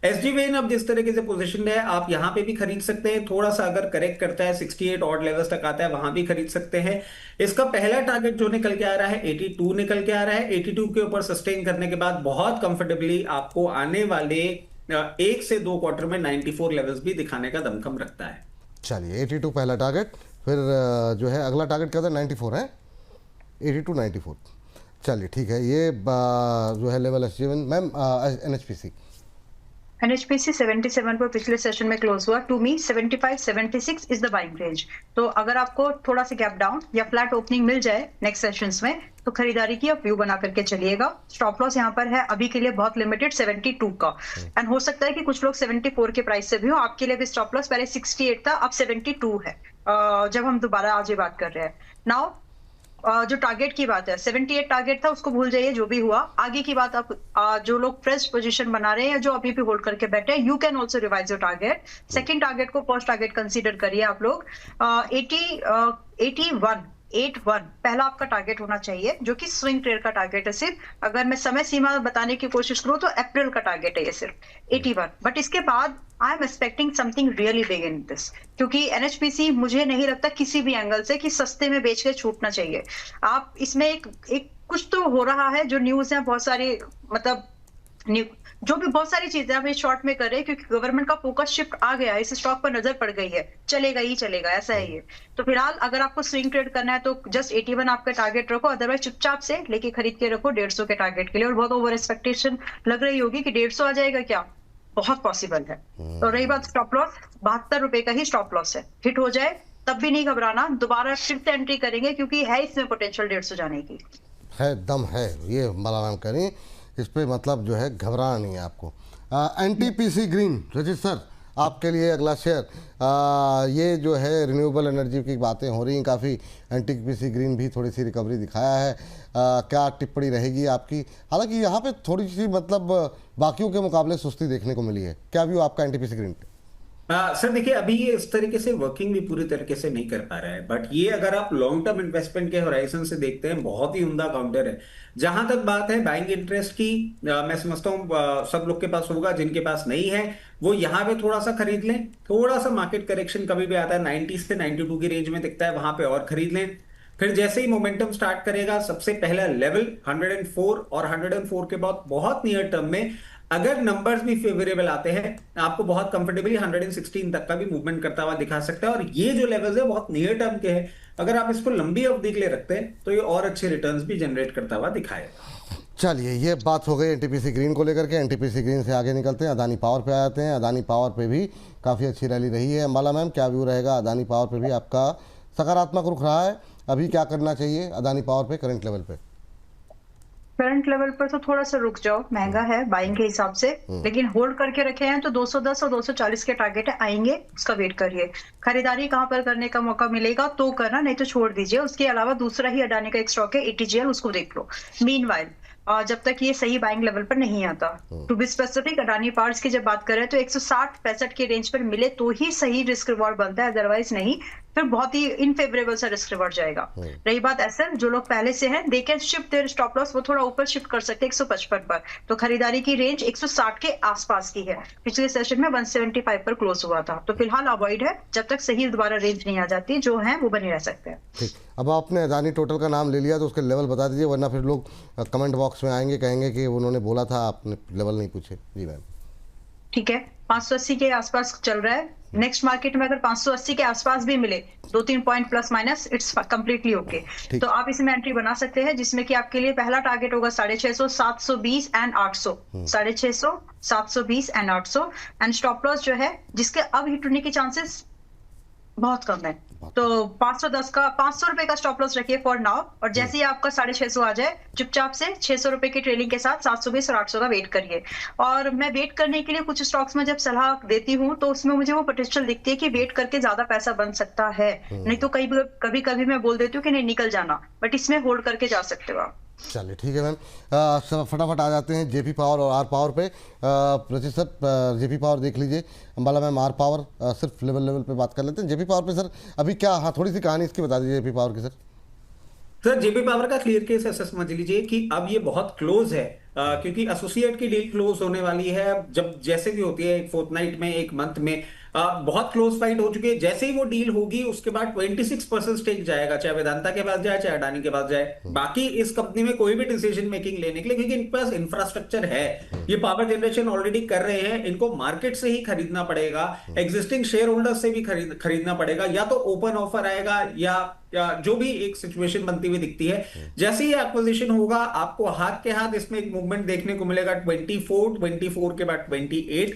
एसजेवीएन अब जिस तरीके से पोजीशन है आप यहां पे भी खरीद सकते हैं। थोड़ा सा अगर करेक्ट करता है 68 ऑड लेवल्स तक आता है, वहां भी खरीद सकते हैं। इसका पहला टारगेट जो निकल के आ रहा है 82 निकल के आ रहा है। 82 के ऊपर सस्टेन करने के बाद बहुत कंफर्टेबली आपको आने वाले 1 से 2 क्वार्टर में 94 लेवल्स भी दिखाने का दमखम रखता है। चलिए 82 पहला टारगेट, फिर जो है अगला टारगेट क्या था, 94 है, 82 94। चलिए ठीक है, ये जो है level achievement. Ma'am NHPC, NHPC 77 पर पिछले सेशन में क्लोज हुआ। To me 75 76 is the buying range. तो अगर आपको थोड़ा सा गैप डाउन या फ्लैट ओपनिंग मिल जाए नेक्स्ट सेशंस में तो खरीदारी की आप व्यू बना करके चलिएगा। स्टॉप लॉस यहाँ पर है अभी के लिए बहुत लिमिटेड 72 का, एंड हो सकता है कि कुछ लोग 74 के प्राइस से भी हो। आपके लिए भी स्टॉप लॉस पहले 68 था, अब 72 है जब हम दोबारा आज ये बात कर रहे हैं। नाउ जो टारगेट की बात है, 78 टारगेट था, उसको भूल जाइए जो भी हुआ। आगे की बात आप जो लोग फ्रेश पोजीशन बना रहे हैं या जो अभी भी होल्ड करके बैठे हैं, you can also revise your target. Second target को फर्स्ट टारगेट कंसीडर करिए आप लोग। 81 पहला आपका टारगेट होना चाहिए, जो कि स्विंग ट्रेड का टारगेट है। सिर्फ अगर मैं समय सीमा बताने की कोशिश करूं तो अप्रैल का टारगेट है ये सिर्फ 81। बट इसके बाद I am expecting something really big in this, क्योंकि एनएचपीसी मुझे नहीं लगता किसी भी एंगल से कि सस्ते में बेच के छूटना चाहिए। आप इसमें एक कुछ तो हो रहा है, जो न्यूज है बहुत सारी, मतलब जो भी बहुत सारी चीजें हम इस शॉर्ट में कर रहे हैं, क्योंकि गवर्नमेंट का फोकस शिफ्ट आ गया है, इस स्टॉक पर नजर पड़ गई है, चलेगा ही चलेगा, ऐसा है ये। तो फिलहाल अगर आपको स्विंग ट्रेड करना है तो जस्ट 81 आपका टारगेट रखो, अदरवाइज चुपचाप से लेके खरीद के रखो 150 के टारगेट के लिए। और बहुत ओवर एक्सपेक्टेशन लग रही होगी कि 150 आ जाएगा क्या, बहुत पॉसिबल है। तो रही बात स्टॉप लॉस, 72 रुपए का ही स्टॉप लॉस है। हिट हो जाए तब भी नहीं घबराना, दोबारा फिर से एंट्री करेंगे, क्योंकि है इसमें पोटेंशियल 150 जाने की, है दम है ये मलाराम करें इस पे, मतलब जो है घबराना नहीं है आपको। एनटीपीसी ग्रीन, रजित सर आपके लिए अगला शेयर। ये जो है रिन्यूएबल एनर्जी की बातें हो रही हैं काफ़ी, एनटीपीसी ग्रीन भी थोड़ी सी रिकवरी दिखाया है। क्या टिप्पणी रहेगी आपकी? हालांकि यहाँ पे थोड़ी सी मतलब बाकियों के मुकाबले सुस्ती देखने को मिली है, क्या व्यू आपका एनटीपीसी ग्रीन पे? सर देखिए, अभी ये इस तरीके से वर्किंग भी पूरी तरीके से नहीं कर पा रहा है, बट ये अगर आप लॉन्ग टर्म इन्वेस्टमेंट के होराइजन से देखते हैं, बहुत ही उम्दा काउंटर है। जहां तक बात है बाइंग इंटरेस्ट की, मैं समझता हूँ सब लोग के पास होगा, जिनके पास नहीं है वो यहाँ पे थोड़ा सा खरीद लें। थोड़ा सा मार्केट करेक्शन कभी भी आता है 90 से 92 की रेंज में दिखता है, वहां पे और खरीद लें। फिर जैसे ही मोमेंटम स्टार्ट करेगा, सबसे पहला लेवल 104 और 104 के बाद बहुत नियर टर्म में अगर नंबर्स भी फेवरेबल आते हैं, आपको बहुत कंफर्टेबली 116 तक का भी मूवमेंट करता हुआ दिखा सकता है। और ये जो लेवल्स है बहुत नियर टर्म के हैं, अगर आप इसको लंबी अवधि के लिए रखते हैं तो ये और अच्छे रिटर्न्स भी जनरेट करता हुआ दिखाएगा। चलिए ये बात हो गई एनटीपीसी ग्रीन को लेकर के। एनटीपीसी ग्रीन से आगे निकलते हैं, अदानी पावर पे आ जाते हैं। अदानी पावर पे भी काफ़ी अच्छी रैली रही है। अंबाला मैम क्या व्यू रहेगा? अदानी पावर पे भी आपका सकारात्मक रुख रहा है, अभी क्या करना चाहिए अदानी पावर पे करंट लेवल पे? करंट लेवल पर तो थोड़ा सा रुक जाओ, महंगा है बाइंग के हिसाब से, लेकिन होल्ड करके रखे हैं तो 210 और 240 के टारगेट है, आएंगे उसका वेट करिए। खरीदारी कहां पर करने का मौका मिलेगा तो करना, नहीं तो छोड़ दीजिए। उसके अलावा दूसरा ही अडानी का एक स्टॉक है एटीजीएल, उसको देख लो। मीनवाइल जब तक ये सही बाइंग लेवल पर नहीं आता, to be specific Adani powers की जब बात करें तो 160-65 के रेंज पर मिले तो ही सही रिस्क रिवॉर्ड बनता है, अदरवाइज नहीं, फिर बहुत ही इनफेवरेबल सा रिस्क रिवॉर्ड जाएगा। रही बात एसएल, जो लोग पहले से हैं they can shift their stop loss, वो थोड़ा ऊपर शिफ्ट कर सकते हैं 155 पर। तो खरीदारी की रेंज 160 के आसपास की है, पिछले सेशन में 175 पर क्लोज हुआ था। तो फिलहाल अवॉइड है, जब तक सही दोबारा रेंज नहीं आ जाती, जो है वो बने रह सकते हैं। ठीक, अब आपने अदानी टोटल का नाम ले लिया तो उसके लेवल बता दीजिए, वरना फिर लोग कमेंट बॉक्स में आएंगे, कहेंगे कि उन्होंने बोला था आपने लेवल नहीं पूछे। जी मैम ठीक है, 580 के आसपास चल रहा है। नेक्स्ट मार्केट में अगर 580 के आसपास भी मिले 2-3 point plus minus, it's completely okay. तो आप इसमें एंट्री बना सकते हैं, जिसमें कि आपके लिए पहला टारगेट होगा 650, 720 and 800। 650, 720 and 800। And stop loss जो है जिसके अब हिट होने के चांसेस बहुत कम है, तो 510 का 500 रुपए का स्टॉप लॉस रखिए फॉर नाउ। और जैसे ही आपका 650 आ जाए, चुपचाप से 600 रुपए की ट्रेलिंग के साथ 720 और 800 का वेट करिए। और मैं वेट करने के लिए कुछ स्टॉक्स में जब सलाह देती हूँ तो उसमें मुझे वो पोटेंशियल दिखती है कि वेट करके ज्यादा पैसा बन सकता है, नहीं तो कभी कभी मैं बोल देती हूँ कि नहीं निकल जाना, बट इसमें होल्ड करके जा सकते हो आप। चलिए ठीक है मैम, फटाफट आ जाते हैं जेपी पावर और आर पावर पे। रचित सर जेपी पावर देख लीजिए, अंबाला मैम आर पावर सिर्फ लेवल पे बात कर लेते हैं। जेपी पावर पे सर अभी क्या, हाँ थोड़ी सी कहानी इसकी बता दीजिए जेपी पावर की सर। सर जेपी पावर का क्लियर केस ऐसा समझ लीजिए कि अब ये बहुत क्लोज है, क्योंकि एसोसिएट की डील क्लोज होने वाली है। जब जैसे भी होती है, एक फोर्टनाइट में, एक मंथ में, बहुत क्लोज फाइट हो चुकी है। जैसे ही वो डील होगी उसके बाद 26% स्टेक जाएगा, चाहे वेदांता के पास जाए चाहे अडानी के पास जाए। बाकी इस कंपनी में कोई भी डिसीजन मेकिंग लेने के लिए, क्योंकि इनके पास इंफ्रास्ट्रक्चर है, ये पावर जनरेशन ऑलरेडी कर रहे हैं, इनको मार्केट से ही खरीदना पड़ेगा, एग्जिस्टिंग शेयर होल्डर से भी खरीदना पड़ेगा, या तो ओपन ऑफर आएगा या जो भी एक सिचुएशन बनती हुई दिखती है। जैसे ही एक्विजिशन होगा आपको हाथ के हाथ इसमें एक मूवमेंट देखने को मिलेगा 24 के बाद 28।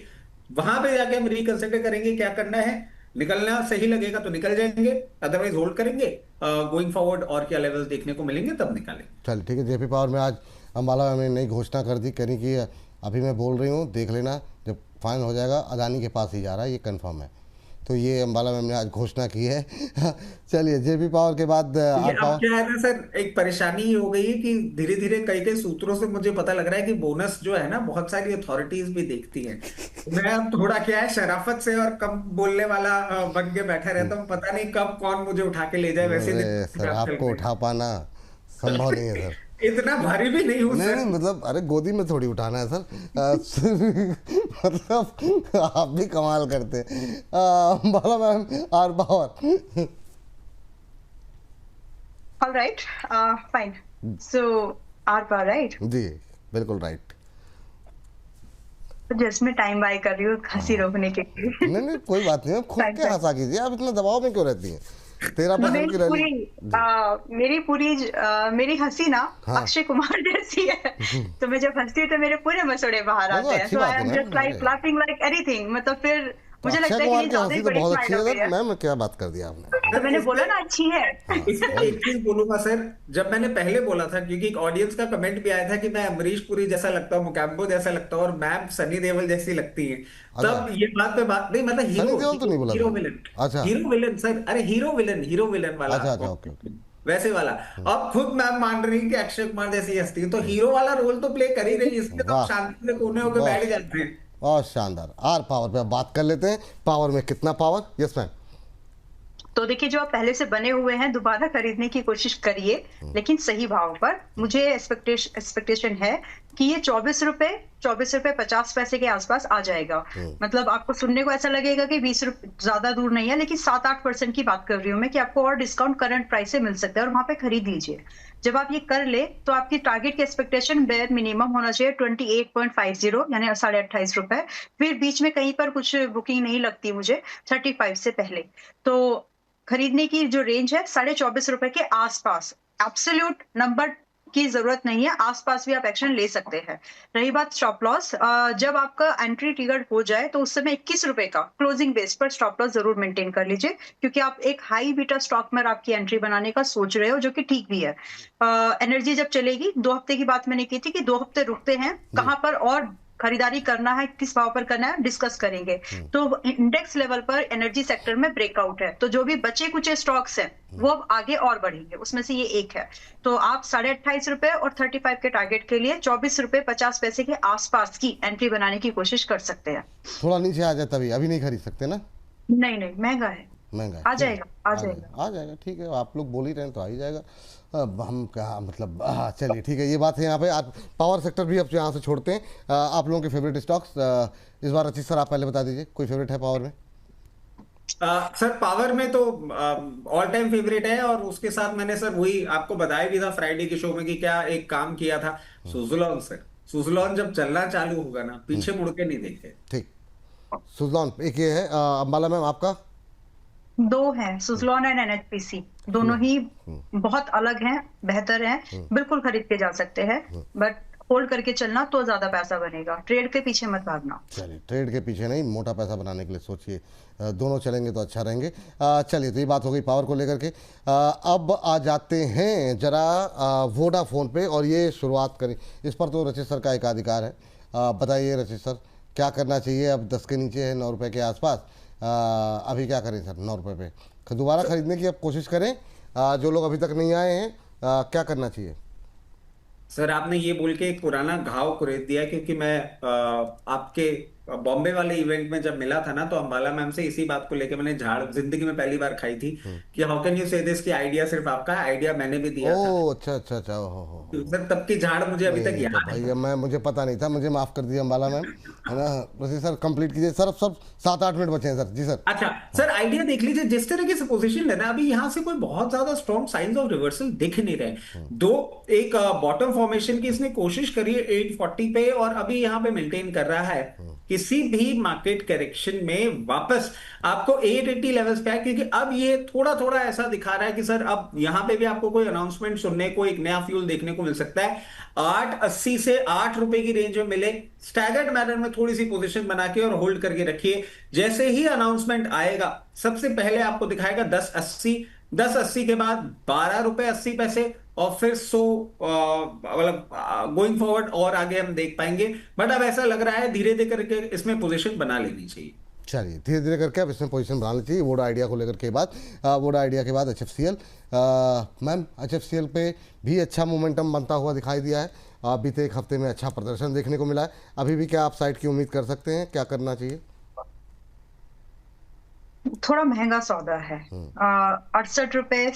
वहां पे जाके हम रिकंसिडर करेंगे क्या करना है। निकलना सही लगेगा तो निकल जाएंगे, अदरवाइज होल्ड करेंगे। गोइंग फॉरवर्ड और क्या लेवल्स देखने को मिलेंगे तब निकालेंगे। चल ठीक है। जेपी पावर में आज अंबाला में नई घोषणा कर दी, करी कि अभी मैं बोल रही हूँ, देख लेना, जब फाइनल हो जाएगा अदानी के पास ही जा रहा है, ये कंफर्म है। तो ये अंबाला में हमने आज घोषणा की है। चलिए, जेपी पावर के बाद ये अब क्या है ना सर, एक परेशानी ये हो गई है कि धीरे धीरे कई कई सूत्रों से मुझे पता लग रहा है कि बोनस जो है ना बहुत सारी अथॉरिटीज भी देखती हैं। मैं अब थोड़ा क्या है, शराफत से और कम बोलने वाला बन के बैठा रहता हूँ, पता नहीं कब कौन मुझे उठा के ले जाए। वैसे अरे सर, आपको उठा पाना संभव नहीं है सर। इतना भारी भी नहीं हूं नहीं सर। नहीं, मतलब अरे गोदी में थोड़ी उठाना है सर। मतलब आप भी कमाल करते हैं। Ambala ma'am, R power. All right, fine. So R power, right? जी बिल्कुल राइट। जिसमें टाइम बाय कर रही हूँ हंसी रोकने के लिए। नहीं नहीं, कोई बात नहीं, खुद Fine, के fine. हंसा कीजिए, आप इतना दबाव में क्यों रहती हैं? 13% की रैली। मेरी हंसी ना हाँ। अक्षय कुमार जैसी है। तो मैं जब हंसती हूँ तो मेरे पूरे मसोड़े बाहर वो तो आते हैं। अच्छी तो बात आई है एम ना। Just like laughing like anything. मतलब फिर तो मुझे अक्षय लगता है कि कुमार ये की ज्यादा हंसी ही तो बड़ी बहुत स्माइल अच्छी है हो गई सर। है। मैम, क्या बात कर दिया आपने? तो मैंने बोला ना अच्छी है। इसमें एक चीज बोलूंगा सर, जब मैंने पहले बोला था, क्योंकि एक ऑडियंस का कमेंट भी आया था कि मैं अमरीश पुरी जैसा लगता हूँ, मुकेम्बो जैसा लगता हूँ, और मैम सनी देओल जैसी लगती हैं। अच्छा, तब ये बात पे बात नहीं, मतलब सनी हीरो देओल तो नहीं बोला हीरो था। विलन, अच्छा हीरो विलन सर, अरे हीरो विलन वाला, अच्छा अच्छा, ओके ओके। वैसे वाला। अब खुद मैम मान रही है कि अक्षय कुमार जैसी हस्ती है, तो हीरो वाला रोल तो प्ले कर ही रही है, इसलिए तो वाह, शांति से कोने होकर बहुत बैठ जाते हैं। बहुत शानदार। आर पावर पे अब बात कर लेते हैं। पावर में कितना पावर? Yes ma'am. तो देखिए, जो आप पहले से बने हुए हैं दोबारा खरीदने की कोशिश करिए, लेकिन सही भाव पर। मुझे एक्सपेक्टेशन है कि ये 24 रुपए 50 पैसे के आसपास आ जाएगा। मतलब आपको सुनने को ऐसा लगेगा कि 20 रुपए ज्यादा दूर नहीं है, लेकिन 7-8% की बात कर रही हूँ मैं, कि आपको और डिस्काउंट करंट प्राइस से मिल सकता है, और वहां पे खरीद लीजिए। जब आप ये कर ले तो आपकी टारगेट की एक्सपेक्टेशन बेयर मिनिमम होना चाहिए 28.50, यानी 28.5 रुपए। फिर बीच में कहीं पर कुछ बुकिंग नहीं लगती मुझे 35 से पहले। तो खरीदने की जो रेंज है 24.5 रुपए के आसपास। एब्सोल्यूट नंबर की जरूरत नहीं है, आसपास भी आप एक्शन ले सकते हैं। रही बात स्टॉप लॉस, जब आपका एंट्री ट्रिगर हो जाए तो उस समय 21 रुपए का क्लोजिंग बेस पर स्टॉप लॉस जरूर मेंटेन कर लीजिए, क्योंकि आप एक हाई बीटा स्टॉक में आपकी एंट्री बनाने का सोच रहे हो, जो कि ठीक भी है। एनर्जी जब चलेगी, 2 हफ्ते की बात मैंने की थी कि 2 हफ्ते रुकते हैं, कहां पर और खरीदारी करना है, किस भाव पर करना है, डिस्कस करेंगे। तो इंडेक्स लेवल पर एनर्जी सेक्टर में ब्रेकआउट है, तो जो भी बचे कुछ स्टॉक्स हैं वो अब आगे और बढ़ेंगे, उसमें से ये एक है। तो आप 28.5 रुपए और 35 के टारगेट के लिए 24 रुपए 50 पैसे के आसपास की एंट्री बनाने की कोशिश कर सकते हैं। थोड़ा नीचे आ जाए तभी, अभी नहीं खरीद सकते ना? नहीं, महंगा है। महंगा है, आ ठीक है। जाएगा, आ जाएगा। आ जाएगा, ठीक है। आप लोग बोल ही रहे हैं तो आ ही जाएगा। अब हम कहा, मतलब चलिए ठीक है, ये बात है। यहाँ पे आप पावर सेक्टर भी अब यहाँ से छोड़ते हैं। आप लोगों के फेवरेट स्टॉक्स इस बार? रचित सर, आप पहले बता दीजिए, कोई फेवरेट है पावर में? सर पावर में तो ऑल टाइम फेवरेट है, और उसके साथ मैंने सर वही आपको बताया भी था फ्राइडे के शो में कि क्या एक काम किया था, सुजलॉन सर। सुजलॉन जब चलना चालू होगा ना, पीछे मुड़ के नहीं देखे। ठीक, सुजलॉन एक ये है। अंबाला मैम, आपका? 2 हैं, सुजलॉन एंड एनएचपीसी। दोनों ही बहुत अलग हैं, बेहतर हैं, बिल्कुल खरीद के जा सकते हैं, बट होल्ड करके चलना तो ज्यादा पैसा बनेगा। ट्रेड के पीछे मत भागना। चलिए, ट्रेड के पीछे नहीं, मोटा पैसा बनाने के लिए सोचिए। दोनों चलेंगे तो अच्छा रहेंगे। चलिए, तो ये बात हो गई पावर को लेकर के। अब आ जाते हैं जरा वोडाफोन पे, और ये शुरुआत करें इस पर तो रचित सर का एकाधिकार है। बताइए रचित सर, क्या करना चाहिए? अब 10 के नीचे है, 9 रुपये के आसपास। अभी क्या करें सर 9 रुपये पे? दोबारा खरीदने की अब कोशिश करें, जो लोग अभी तक नहीं आए हैं। क्या करना चाहिए? सर आपने ये बोल के एक पुराना घाव कुरेद दिया, क्योंकि मैं आपके बॉम्बे वाले इवेंट में जब मिला था ना, तो अंबाला मैम से इसी बात को लेके मैंने झाड़ जिंदगी में पहली बार खाई थी कि हाउ कैन यू से दिस, कि आइडिया सिर्फ आपका है, आइडिया मैंने भी दिया था। ओ अच्छा अच्छा अच्छा, तो सर तब की झाड़ मुझे अभी तक नहीं तो याद भाई है। अब मैं, मुझे पता नहीं था, मुझे माफ़ कर दिया अम्बाला मैम, है ना। वैसे सर कंप्लीट कीजिए सर, अब सब 7-8 मिनट बचे हैं सर, जी सर। अच्छा सर, आइडिया देख लीजिए, जिस तरीके से पोजीशन लेना है अभी, यहां से कोई बहुत ज्यादा स्ट्रॉन्ग साइंस ऑफ रिवर्सल दिख नहीं रहे। दो, एक बॉटम फॉर्मेशन की इसने कोशिश करी है 840 पे, और अभी यहां पे मेंटेन कर रहा है। किसी भी मार्केट करेक्शन में वापस आपको 880 लेवल्स पे है, क्योंकि अब ये थोड़ा थोड़ा ऐसा दिखा रहा है कि सर अब यहां पे भी आपको कोई अनाउंसमेंट सुनने को, एक नया फ्यूल देखने को मिल सकता है। 880 से 8 रुपए की रेंज में मिले, स्टैगर्ड मैनर में थोड़ी सी पोजीशन बना के और होल्ड करके रखिए। जैसे ही अनाउंसमेंट आएगा सबसे पहले आपको दिखाएगा 1080, 1080 के बाद 12 रुपए 80 पैसे, और फिर 100, मतलब गोइंग फॉरवर्ड और आगे हम देख पाएंगे। बट अब ऐसा लग रहा है धीरे धीरे करके इसमें पोजीशन बना लेनी चाहिए। चलिए धीरे धीरे करके अब इसमें पोजीशन बनानी चाहिए वोडा आइडिया को लेकर के बाद। वोडा आइडिया के बाद HFCL, मैम HFCL पे भी अच्छा मोमेंटम बनता हुआ दिखाई दिया है, बीते एक हफ्ते में अच्छा प्रदर्शन देखने को मिला है। अभी भी क्या आप साइड की उम्मीद कर सकते हैं, क्या करना चाहिए? थोड़ा महंगा सौदा है। 68 रुपए,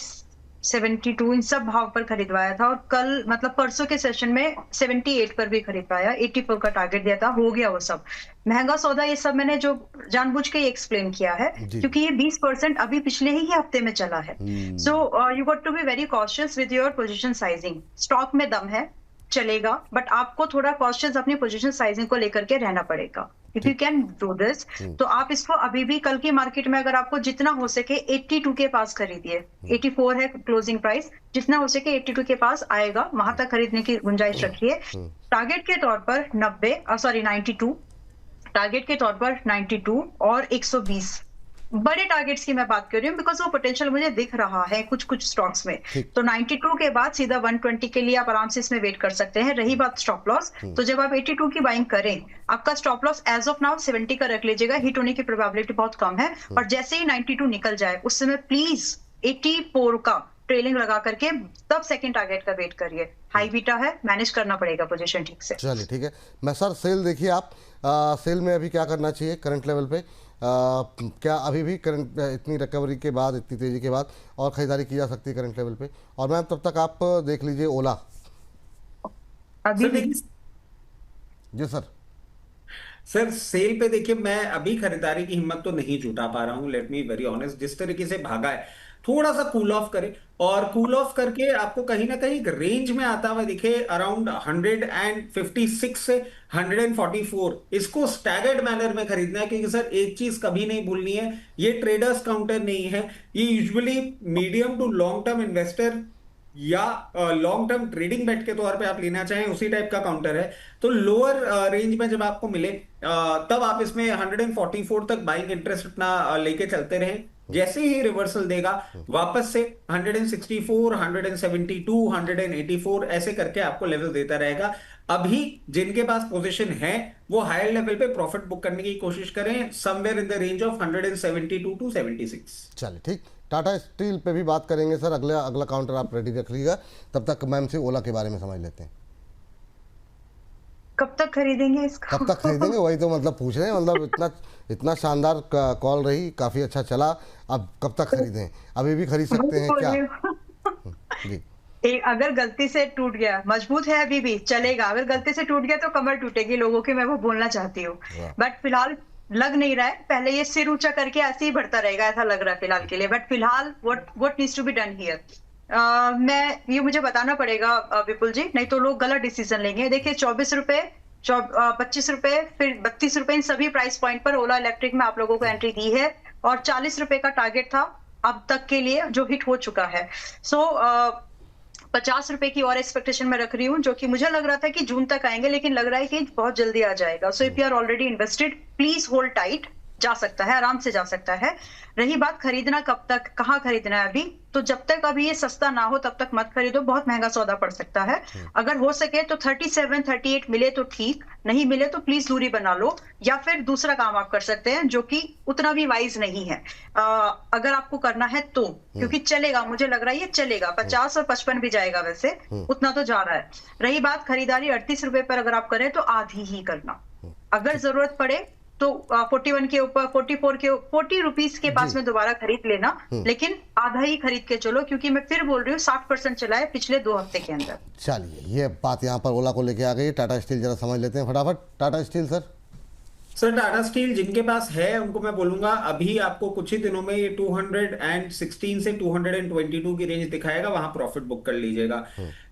72 इन सब भाव पर खरीदवाया था, और कल मतलब परसों के सेशन में 78 पर भी खरीद पाया। 84 का टारगेट दिया था, हो गया वो सब। महंगा सौदा ये सब मैंने जो जानबूझ के एक्सप्लेन किया है, जी। क्योंकि ये 20% अभी पिछले ही हफ्ते में चला है। So you got to be very cautious with your position sizing. Stock में दम है, चलेगा, बट आपको थोड़ा कॉशियस अपनी पोजीशन साइजिंग को लेकर के रहना पड़ेगा। If you can do this, तो आप इसको अभी भी कल की मार्केट में अगर आपको जितना हो सके 82 के पास खरीदिए। 84 है क्लोजिंग प्राइस, जितना हो सके 82 के पास आएगा, वहां तक खरीदने की गुंजाइश रखिए। टारगेट के तौर पर 92, टारगेट के तौर पर 92 और 120 बड़े टारगेट्स की मैं बात कर रही हूँ, बिकॉज वो पोटेंशियल मुझे दिख रहा है कुछ कुछ स्टॉक्स में। तो 92 के बाद सीधा 120 के लिए आप आराम से इसमें वेट कर सकते हैं। रही बात स्टॉप लॉस, तो जब आप 82 की बाइंग करें, आपका stop loss as of now 70 का रख लीजिएगा, हिट होने की प्रोबेबिलिटी बहुत कम है। और जैसे ही 92 निकल जाए उस समय प्लीज 84 का ट्रेलिंग लगा करके तब सेकंड टारगेट का वेट करिए। हाई बीटा है, मैनेज करना पड़ेगा पोजीशन ठीक से। चलिए ठीक है। मैं सर सेल देखिए आप, सेल में अभी क्या करना चाहिए करंट लेवल पे? क्या अभी भी करंट इतनी रिकवरी के बाद, इतनी तेज़ी के बाद और ख़रीदारी की जा सकती है करंट लेवल पे? और मैम तब तक आप देख लीजिए ओला। अभी भी जी सर। सर सेल पे देखिए, मैं अभी खरीदारी की हिम्मत तो नहीं जुटा पा रहा हूं, लेट मी वेरी ऑनेस्ट। जिस तरीके से भागा है, थोड़ा सा कूल ऑफ करे, और कूल ऑफ करके आपको कहीं ना कहीं एक रेंज में आता हुआ दिखे अराउंड 156 से 144। इसको स्टैगर्ड मैनर में खरीदना है, क्योंकि सर एक चीज कभी नहीं भूलनी है, ये ट्रेडर्स काउंटर नहीं है। ये usually medium to long term investor या लॉन्ग टर्म ट्रेडिंग बेट के तौर पे आप लेना चाहें, उसी टाइप का काउंटर है। तो लोअर रेंज में जब आपको मिले, तब आप इसमें 144 तक बाइंग इंटरेस्ट अपना लेके चलते रहें। जैसे ही रिवर्सल देगा, वापस से 164, 172, 184 ऐसे करके आपको लेवल देता रहेगा। अभी जिनके पास पोजीशन है वो हायर लेवल पे प्रॉफिट बुक करने की कोशिश करें, somewhere in the range of 172 to 76। चलिए ठीक। टाटा स्टील पे भी बात करेंगे सर, अगला काउंटर आप रेडी रखिएगा। तब तक मैम से ओला के बारे में समझ लेते हैं। कब तक खरीदेंगे इसको? कब तक खरीदेंगे, वही तो मतलब पूछ रहे हैं। मतलब इतना शानदार कॉल रही, काफ़ी अच्छा चला, अब कब तक खरीदें? अभी भी खरीद सकते हैं क्या? जी, अगर गलती से टूट गया, मजबूत है अभी भी चलेगा। अगर गलती से टूट गया तो कमर टूटेगी लोगों की, मैं वो बोलना चाहती हूँ। बट फिलहाल लग नहीं रहा है, पहले ये सिर ऊंचा करके ऐसे ही बढ़ता रहेगा, ऐसा लग रहा है फिलहाल के लिए। बट फिलहाल what needs to be done here, मैं ये मुझे बताना पड़ेगा विपुल जी, नहीं तो लोग गलत डिसीजन लेंगे। देखिए 24 रुपए, 25 रुपए, फिर 32 रुपए, इन सभी प्राइस पॉइंट पर ओला इलेक्ट्रिक में आप लोगों को एंट्री दी है, और 40 रुपए का टारगेट था अब तक के लिए जो हिट हो चुका है। सो 50 रुपए की और एक्सपेक्टेशन में रख रही हूँ, जो कि मुझे लग रहा था कि जून तक आएंगे, लेकिन लग रहा है कि बहुत जल्दी आ जाएगा। So if you are already invested, please hold tight. जा सकता है, आराम से जा सकता है। रही बात खरीदना कब तक, कहाँ खरीदना है अभी, तो जब तक अभी ये सस्ता ना हो तब तक मत खरीदो, बहुत महंगा सौदा पड़ सकता है। अगर हो सके तो 37, 38 मिले तो ठीक, नहीं मिले तो प्लीज दूरी बना लो, या फिर दूसरा काम आप कर सकते हैं जो कि उतना भी वाइज नहीं है अगर आपको करना है तो, क्योंकि चलेगा, मुझे लग रहा है ये चलेगा। 50 और 55 भी जाएगा, वैसे उतना तो जा रहा है। रही बात खरीदारी 38 रुपए पर अगर आप करें तो आधी ही करना, अगर जरूरत पड़े तो 41 के ऊपर 44 के 40 रुपीस के पास में दोबारा खरीद लेना, लेकिन आधा ही खरीद के चलो, क्योंकि मैं फिर बोल रही हूँ 60% चला है पिछले 2 हफ्ते के अंदर। चलिए, ये बात यहाँ पर ओला को लेके आ गई। टाटा स्टील जरा समझ लेते हैं फटाफट। Tata steel sir Tata steel जिनके पास है उनको मैं बोलूंगा अभी आपको कुछ ही दिनों में ये 216 से 222 की रेंज दिखाएगा, वहां प्रॉफिट बुक कर लीजिएगा।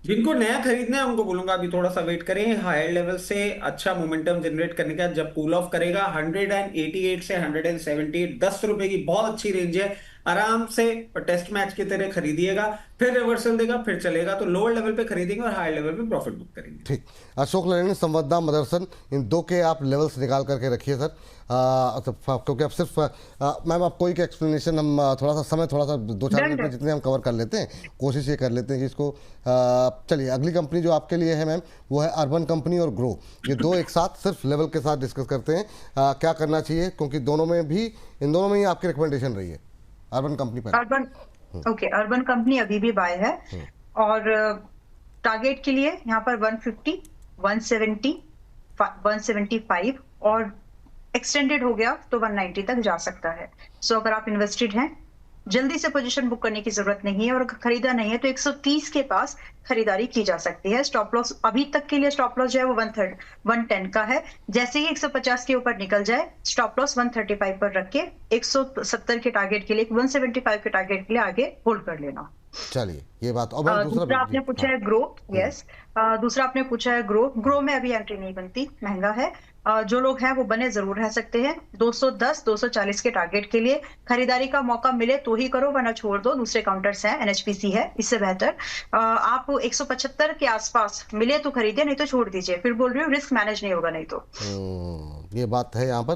जिनको नया खरीदना है उनको बोलूंगा अभी थोड़ा सा वेट करें, हायर लेवल से अच्छा मोमेंटम जनरेट करने का जब कूल ऑफ करेगा 188 से 178 10 रुपए की बहुत अच्छी रेंज है, आराम से टेस्ट मैच की तरह खरीदिएगा, फिर रिवर्सल देगा फिर चलेगा तो लोअर लेवल पे खरीदेंगे और हायर लेवल पे प्रॉफिट बुक करेंगे। ठीक। अशोक लेलैंड, संवदना मदरसन, इन दो के आप लेवल्स निकाल करके रखिए सर, क्योंकि अब सिर्फ मैम आपको एक एक्सप्लेनेशन हम थोड़ा सा समय थोड़ा सा 2-4 मिनट में जितने हम कवर कर लेते हैं, कोशिश ये कर लेते हैं कि इसको चलिए अगली कंपनी जो आपके लिए है मैम वो है अर्बन कंपनी और ग्रो। ये दो एक साथ सिर्फ लेवल के साथ डिस्कस करते हैं क्या करना चाहिए, क्योंकि इन दोनों में ही आपकी रिकमेंडेशन रही है। अर्बन कंपनी पर अर्बन कंपनी अभी भी बाय है और टारगेट के लिए यहाँ पर 150, 170, 175 और एक्सटेंडेड हो गया तो 190 तक जा सकता है। सो अगर आप इन्वेस्टेड हैं जल्दी से पोजीशन बुक करने की जरूरत नहीं है, और खरीदा नहीं है तो 130 के पास खरीदारी की जा सकती है। स्टॉप लॉस अभी तक के लिए स्टॉप लॉस जो है वो 110 का है। जैसे ही 150 के ऊपर निकल जाए स्टॉप लॉस 135 पर रख के 170 के टारगेट के लिए 175 के टारगेट के लिए आगे होल्ड कर लेना। चलिए ये बात। और दूसरा आपने पूछा है ग्रो। यस, दूसरा आपने पूछा है ग्रो में अभी एंट्री नहीं बनती, महंगा है। जो लोग हैं वो बने जरूर रह सकते हैं। 210 240 के टारगेट के लिए खरीदारी का मौका मिले तो ही करो, वरना छोड़ दो। दूसरे काउंटर्स हैं, एनएचपीसी है, इससे बेहतर आप 175 के आसपास मिले तो खरीदे, नहीं तो छोड़ दीजिए। फिर बोल रही हूँ रिस्क मैनेज नहीं होगा नहीं तो। ये बात है यहाँ पर।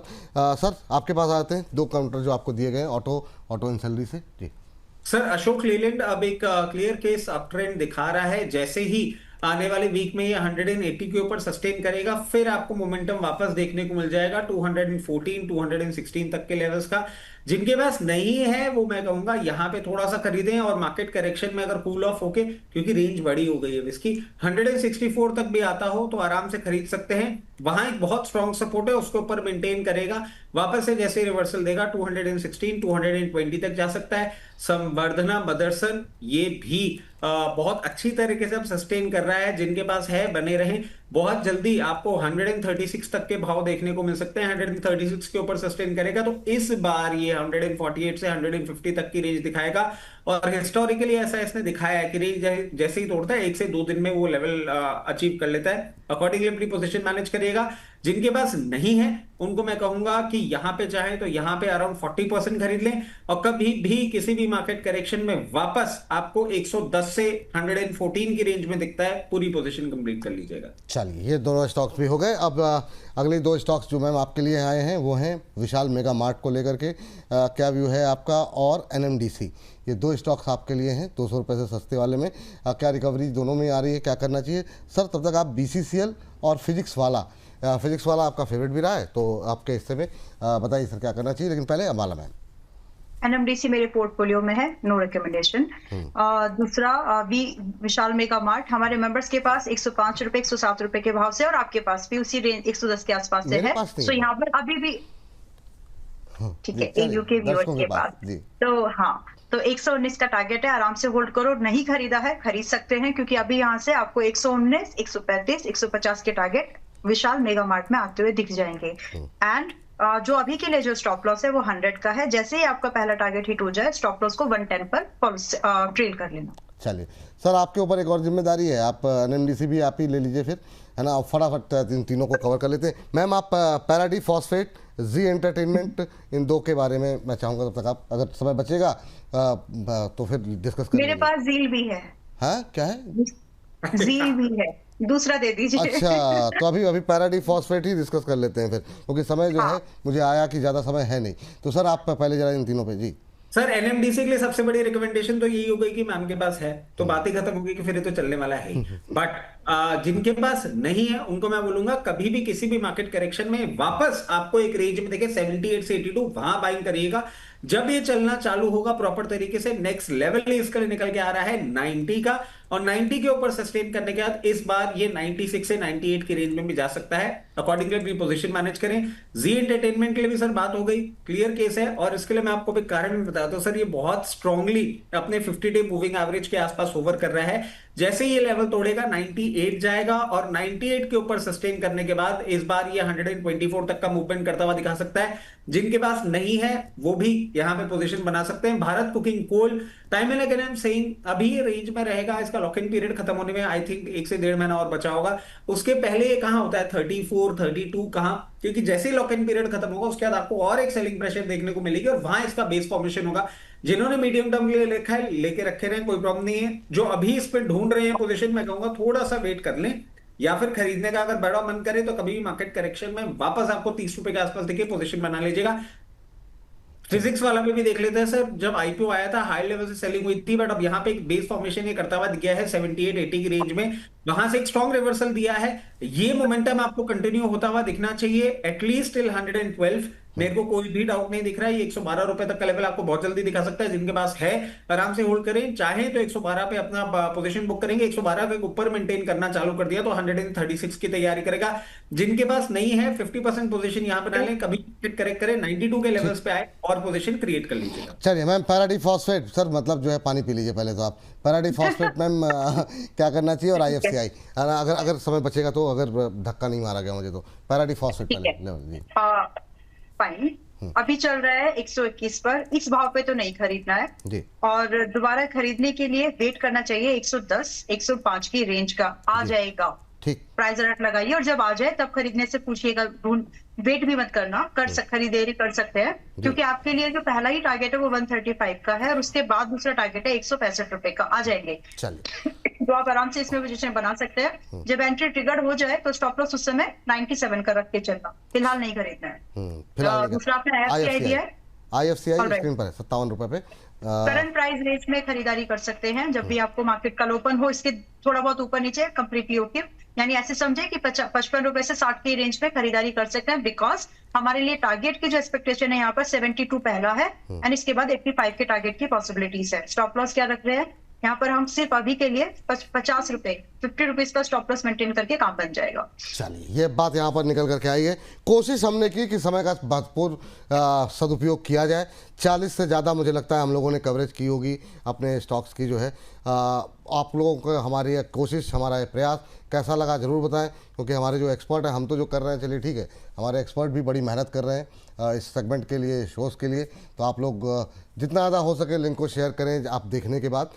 सर आपके पास आते हैं 2 काउंटर जो आपको दिए गए ऑटो इन सैलरी से जी। सर अशोक लेलैंड अब एक क्लियर केस अप ट्रेंड दिखा रहा है, जैसे ही आने वाले वीक में ये 180 के ऊपर सस्टेन करेगा फिर आपको मोमेंटम वापस देखने को मिल जाएगा 214 216 तक के लेवल्स का। जिनके पास नहीं है वो मैं कहूंगा यहाँ पे थोड़ा सा खरीदें, और मार्केट करेक्शन में अगर कूल ऑफ होके, क्योंकि रेंज बड़ी हो गई है इसकी, 164 तक भी आता हो तो आराम से खरीद सकते हैं। वहां एक बहुत स्ट्रॉन्ग सपोर्ट है, उसके ऊपर मेंटेन करेगा, वापस से जैसे रिवर्सल देगा 216 220 तक जा सकता है। संवर्धना मदरसन ये भी बहुत अच्छी तरीके से अब सस्टेन कर रहा है। जिनके पास है बने रहें, बहुत जल्दी आपको 136 तक के भाव देखने को मिल सकते हैं। 136 के ऊपर सस्टेन करेगा तो इस बार ये 148 से 150 तक की रेंज दिखाएगा, और हिस्टोरिकली ऐसा इसने दिखाया है कि रेंज जैसे ही तोड़ता है 1 से 2 दिन में वो लेवल अचीव कर लेता है। अकॉर्डिंगली अपनी पोजीशन मैनेज करिएगा। जिनके पास नहीं है उनको मैं कहूंगा कि यहां पे चाहे तो यहां पे अराउंड 40% खरीद लें, और कभी भी किसी भी मार्केट करेक्शन में वापस आपको 110 से 114 की रेंज में दिखता है, पूरी पोजीशन कंप्लीट कर लीजिएगा। चलिए ये दोनों स्टॉक्स भी हो गए। अब अगले 2 स्टॉक्स जो मैम आपके लिए आए हैं वो हैं विशाल मेगा मार्ट को लेकर के क्या व्यू है आपका, और एनएमडीसी। ये 2 स्टॉक्स आपके लिए हैं 200 रुपये से सस्ते वाले में। क्या रिकवरी दोनों में आ रही है, क्या करना चाहिए सर? तब तक आप बीसीसीएल और फिजिक्स वाला आपका फेवरेट भी रहा है तो आपके हिस्से में बताइए सर क्या करना चाहिए, लेकिन पहले अम्बाला मैम। एनएमडीसी मेरे पोर्टफोलियो में है, नो रिकमेंडेशन। दूसरा विशाल मेगा मार्ट हमारे मेंबर्स के पास 105 रुपए 107 रुपए के भाव से, और आपके पास भी उसी रेंज 110 के आसपास से है। सो यहाँ पर अभी भी ठीक है, एयू के व्यूअर्स के पास तो हाँ, तो 119 का टारगेट है, आराम से होल्ड करो। नहीं खरीदा है खरीद सकते हैं, क्योंकि अभी यहाँ से आपको 119 135 150 के टारगेट विशाल मेगा मार्ट में आते हुए दिख जाएंगे। एंड जो अभी के लिए जो स्टॉप लॉस है वो 100 का है। जैसे ही आपका पहला टारगेट हिट हो जाए स्टॉप लॉस को 110 पर ट्रेल कर लेना। चलिए सर, आपके ऊपर एक और जिम्मेदारी है, आप एनएमडीसी भी आप ही ले लीजिए फिर, है ना। फटाफट तीनों को कवर कर लेते हैं। मैम आप पैराडी फॉस्फेट, जी एंटरटेनमेंट, इन 2 के बारे में मैं चाहूँगा तब तक आप अगर समय बचेगा तो फिर डिस्कस करेंगे। मेरे पास जील भी है। हाँ क्या है? जील भी है, दूसरा दे दीजिए। अच्छा, तो अभी पैराडी फॉस्फेट ही डिस्कस कर लेते हैं फिर, क्योंकि समय जो है मुझे आया कि ज़्यादा समय है नहीं। तो सर आप पहले जरा इन तीनों पे जी। सर एनएमडीसी के लिए सबसे बड़ी रिकमेंडेशन तो यही हो गई कि मैम के पास है, तो बात ही खत्म हो गई कि फिर ये तो चलने वाला है ही। बट जिनके पास नहीं है उनको मैं बोलूंगा कभी भी किसी भी मार्केट करेक्शन में वापस आपको एक रेंज में देखे 78 से 82 वहां बाइंग करिएगा। जब ये चलना चालू होगा प्रॉपर तरीके से, नेक्स्ट लेवल इसके लिए निकल के आ रहा है 90 का, और 90 के ऊपर सस्टेन करने के बाद इस बार ये 96 से 98 की रेंज में भी जा सकता है। अकॉर्डिंगली अपनी पोजीशन मैनेज करें। जी एंटरटेनमेंट के लिए भी सर बात हो गई, क्लियर केस है, और इसके लिए मैं आपको भी कारण भी बताता हूं सर, ये बहुत स्ट्रांगली अपने 50 डे मूविंग एवरेज के आसपास होवर कर रहा है। जैसे ये लेवल तोड़ेगा 98 जाएगा, और 98 के ऊपर सस्टेन करने के बाद इस बार ये 124 तक का मूवमेंट करता हुआ दिखा सकता है। जिनके पास नहीं है वो भी यहां पे पोजीशन बना सकते हैं। Bharat coking coal, time and again I am saying, अभी ये रेंज में रहेगा। इसका लॉक इन पीरियड खत्म होने में आई थिंक 1 से 1.5 महीना और बचा होगा। उसके पहले ये कहां होता है 34 32 कहां, क्योंकि जैसे ही लॉक इन पीरियड खत्म होगा उसके बाद आपको और एक सेलिंग प्रेशर देखने को मिलेगी, और वहां इसका बेस फॉर्मेशन होगा। जिन्होंने मीडियम टर्म के लिए लिखा है लेके रखे रहे, कोई प्रॉब्लम नहीं है। जो अभी इस पे ढूंढ रहे हैं पोजीशन, मैं कहूंगा थोड़ा सा वेट कर लें, या फिर खरीदने का अगर बड़ा मन करे तो कभी भी मार्केट करेक्शन में वापस आपको 30 रुपए के आसपास देखिए पोजीशन बना लीजिएगा। फिजिक्स वाला में भी देख लेते हैं सर, जब आईपीओ आया था हाई लेवल से सेलिंग हुई थी, बट अब यहाँ पे एक बेस फॉर्मेशन ये करता हुआ दिख गया है 78 80 की रेंज में, वहां से एक स्ट्रॉन्ग रिवर्सल दिया है। ये मोमेंटम आपको कंटिन्यू होता हुआ दिखना चाहिए एटलीस्ट टिल 112। मेरे को कोई भी डाउट नहीं दिख रहा है, ये 112 रुपए तक का लेवल आपको बहुत जल्दी दिखा सकता है। जिनके पास है आराम से होल्ड करें, चाहे तो 112 पे अपना पोजीशन बुक करेंगे। 112 के ऊपर मेंटेन करना चालू कर दिया तो 136 की तैयारी करेगा। जिनके पास नहीं है 50% पोजीशन यहां बना लें, कभी करेक्ट करें 92 के लेवल्स पे आए और पोजीशन क्रिएट कर लीजिएगा। चलिए मैम, पैराडी फॉस्फेट सर, मतलब जो है पानी पी लीजिए पहले तो आप। पैराडी फॉस्फेट मैम क्या करना चाहिए, और IFCI अगर समय बचेगा तो, अगर धक्का नहीं मारा गया मुझे तो पैराडी फॉस्फेट पहले। फाइन, अभी चल रहा है 121 पर, इस भाव पे तो नहीं खरीदना है जी, और दोबारा खरीदने के लिए वेट करना चाहिए 110 105 की रेंज का आ जाएगा। ठीक, प्राइस अलर्ट लगाइए, और जब आ जाए तब खरीदने से पूछिएगा, वेट भी मत करना, खरीदारी कर सकते हैं, क्योंकि आपके लिए जो पहला ही टारगेट है वो 135 का है, और उसके बाद दूसरा टारगेट है 165 रुपए का आ जाएंगे। चलिए तो आप आराम से इसमें पोजीशन बना सकते हैं। जब एंट्री ट्रिगर हो जाए तो स्टॉप लॉस उस समय 97 का रख के चलना, फिलहाल नहीं खरीदना है। फिलहाल दूसरा अपना IFCI है, IFCI स्क्रीन पर है 57 रुपए पे। करंट प्राइस रेंज में खरीदारी कर सकते हैं। जब भी आपको मार्केट कल ओपन हो, इसके थोड़ा बहुत ऊपर नीचे कंप्लीटली ओके, यानी ऐसे समझे कि 55 रुपए से 60 की रेंज में खरीदारी कर सकते हैं, बिकॉज हमारे लिए टारगेट की जो एक्सपेक्टेशन है यहाँ पर 72 पहला है, एंड इसके बाद 85 के टारगेट की पॉसिबिलिटीज है। स्टॉप लॉस क्या रख रहे हैं यहाँ पर हम, सिर्फ अभी के लिए 50 रुपए 50 रुपीज का स्टॉप लॉस मेंटेन करके काम बन जाएगा। चलिए, ये बात यहाँ पर निकल करके आई है। कोशिश हमने की कि समय का भरपूर सदुपयोग किया जाए। 40 से ज़्यादा मुझे लगता है हम लोगों ने कवरेज की होगी अपने स्टॉक्स की जो है। आप लोगों को हमारी कोशिश, हमारा ये प्रयास कैसा लगा ज़रूर बताएं, क्योंकि हमारे जो एक्सपर्ट हैं, हम तो जो कर रहे हैं चलिए ठीक है, हमारे एक्सपर्ट भी बड़ी मेहनत कर रहे हैं इस सेगमेंट के लिए, शोज़ के लिए। तो आप लोग जितना ज़्यादा हो सके लिंक को शेयर करें आप देखने के बाद,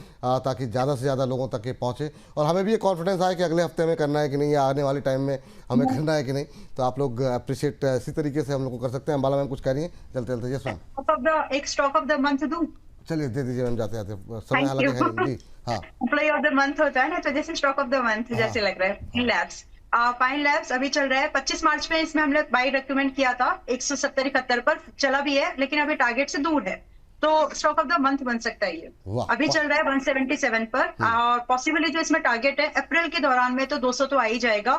ताकि ज़्यादा से ज़्यादा लोगों तक ये पहुँचे, और हमें भी ये कॉन्फिडेंस आए कि अगले हफ्ते में करना है कि नहीं, या आने वाले टाइम में हमें करना है कि नहीं। तो आप लोग अप्रिशिएट इसी तरीके से हम लोग को कर सकते हैं। अंबाला मैम कुछ कह रही हैं, चलते चलते। यस मैम, एक स्टॉक ऑफ द मंथ दूं? चलिए दे दीजिए मैम, जाते जाते, समय हालांकि है नहीं जी। हाँ, एम्प्लॉय ऑफ द मंथ होता है ना, तो जैसे स्टॉक ऑफ द मंथ जैसे लग रहा है लैब्स। पाइन लैब्स अभी चल रहा है 25 मार्च में, इसमें हमने बाई रेकमेंड किया था 170-71 पर, चला भी है लेकिन अभी टारगेट से दूर है, तो स्टॉक ऑफ द मंथ बन सकता है ये। अभी चल रहा है 177 पर, और पॉसिबली जो इसमें टारगेट है अप्रैल के दौरान में तो 200 तो आ ही जाएगा।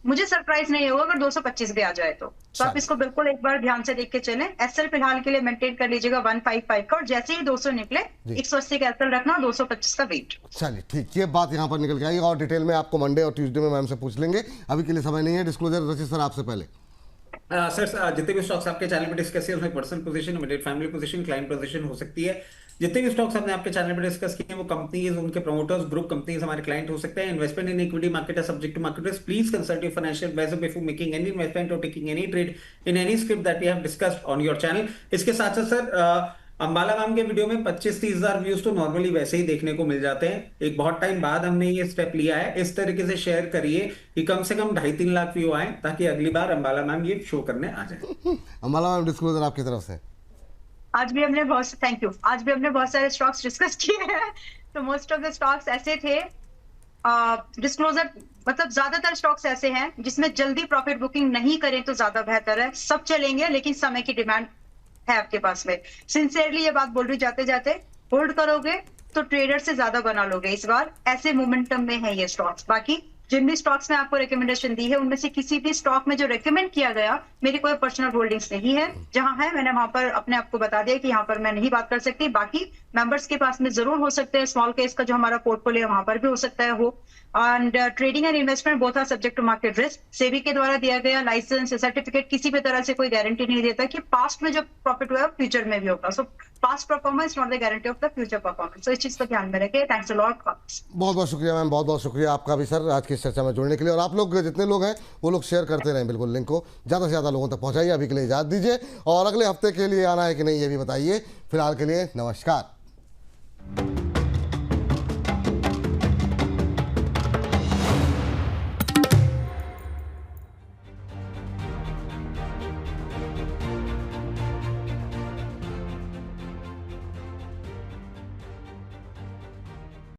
मुझे सरप्राइज नहीं होगा अगर 225 भी आ जाए तो आप इसको बिल्कुल एक बार ध्यान से देख के चलें। एसएल फिलहाल के लिए मेंटेन कर लीजिएगा 155 का, और जैसे ही 200 निकले 180 का एसएल रखना, 225 का वेट। चलिए ठीक, ये बात यहाँ पर निकल के आई, और डिटेल में आपको मंडे और ट्यूसडे में मैम से पूछ लेंगे। अभी के लिए समय नहीं है। डिस्क्लोजर रचित सर आपसे पहले। सर जितने भी स्टॉक्स आपके चैनल पे डिस्कस किए उसमें personal position, immediate family position, client position हो सकती है। जितने भी स्टॉक्स हमने आपके चैनल पे डिस्कस किए हैं वो कंपनीज, उनके प्रोमोटर्स, ग्रुप कंपनीज हमारे क्लाइंट हो सकते हैं। इन्वेस्टमेंट इन इक्विटी मार्केट है subject to market risk. Please consult your financial advisor before making any investment और taking any trade in any script that we have discussed on your channel. इसके साथ साथ सर अंबाला मैम के वीडियो में 25-30 हजार व्यूज तो नॉर्मली वैसे ही देखने को मिल जाते हैं। एक बहुत टाइम बाद हमने ये स्टेप लिया है। इस तरीके से शेयर करिए कि कम से कम 2.5-3 लाख व्यू आए, ताकि अगली बार अंबाला मैम ये शो करने आ जाए। अंबाला मैम, डिस्क्लोजर आपकी तरफ से। आज भी हमने थैंक यू, आज भी हमने बहुत सारे स्टॉक्स डिस्कस किए हैं, तो मोस्ट ऑफ द स्टॉक्स ऐसे थे, डिस्क्लोजर मतलब ज्यादातर स्टॉक्स ऐसे हैं जिसमें जल्दी प्रॉफिट बुकिंग नहीं करें तो ज्यादा बेहतर है। सब चलेंगे लेकिन समय की डिमांड है आपके पास में। सिंसियरली ये बात बोल रही, जाते जाते होल्ड करोगे तो ट्रेडर से ज्यादा बना लोगे इस बार, ऐसे मोमेंटम में है ये स्टॉक्स। बाकी जिन भी स्टॉक्स में आपको रिकमेंडेशन दी है उनमें से किसी भी स्टॉक में जो रिकमेंड किया गया मेरी कोई पर्सनल होल्डिंग्स नहीं है। जहां है मैंने वहां पर अपने आप को बता दिया कि यहाँ पर मैं नहीं बात कर सकती। बाकी मेंबर्स के पास में जरूर हो सकते हैं, स्मॉल केस का जो हमारा पोर्टफोलियो वहां पर भी हो सकता है हो। And trading and investment both are subject to market risk. SEBI के द्वारा दिया गया लाइसेंस सर्टिफिकेट किसी भी तरह से कोई गारंटी नहीं देता कि पास्ट में जो प्रॉफिट हुआ है फ्यूचर में भी होगा। सो past performance not the guarantee of the future performance. तो इस चीज को ध्यान में रखें। Thanks a lot. बहुत बहुत शुक्रिया मैम, बहुत बहुत शुक्रिया आपका भी सर आज की इस चर्चा में जुड़ने के लिए। और आप लोग जितने लोग हैं वो लोग शेयर करते रहें बिल्कुल, लिंक को ज़्यादा से ज़्यादा लोगों तक पहुंचाइए। अभी के लिए इजाज़त दीजिए और अगले हफ्ते के लिए आना है कि नहीं ये भी बताइए। फिलहाल के लिए नमस्कार।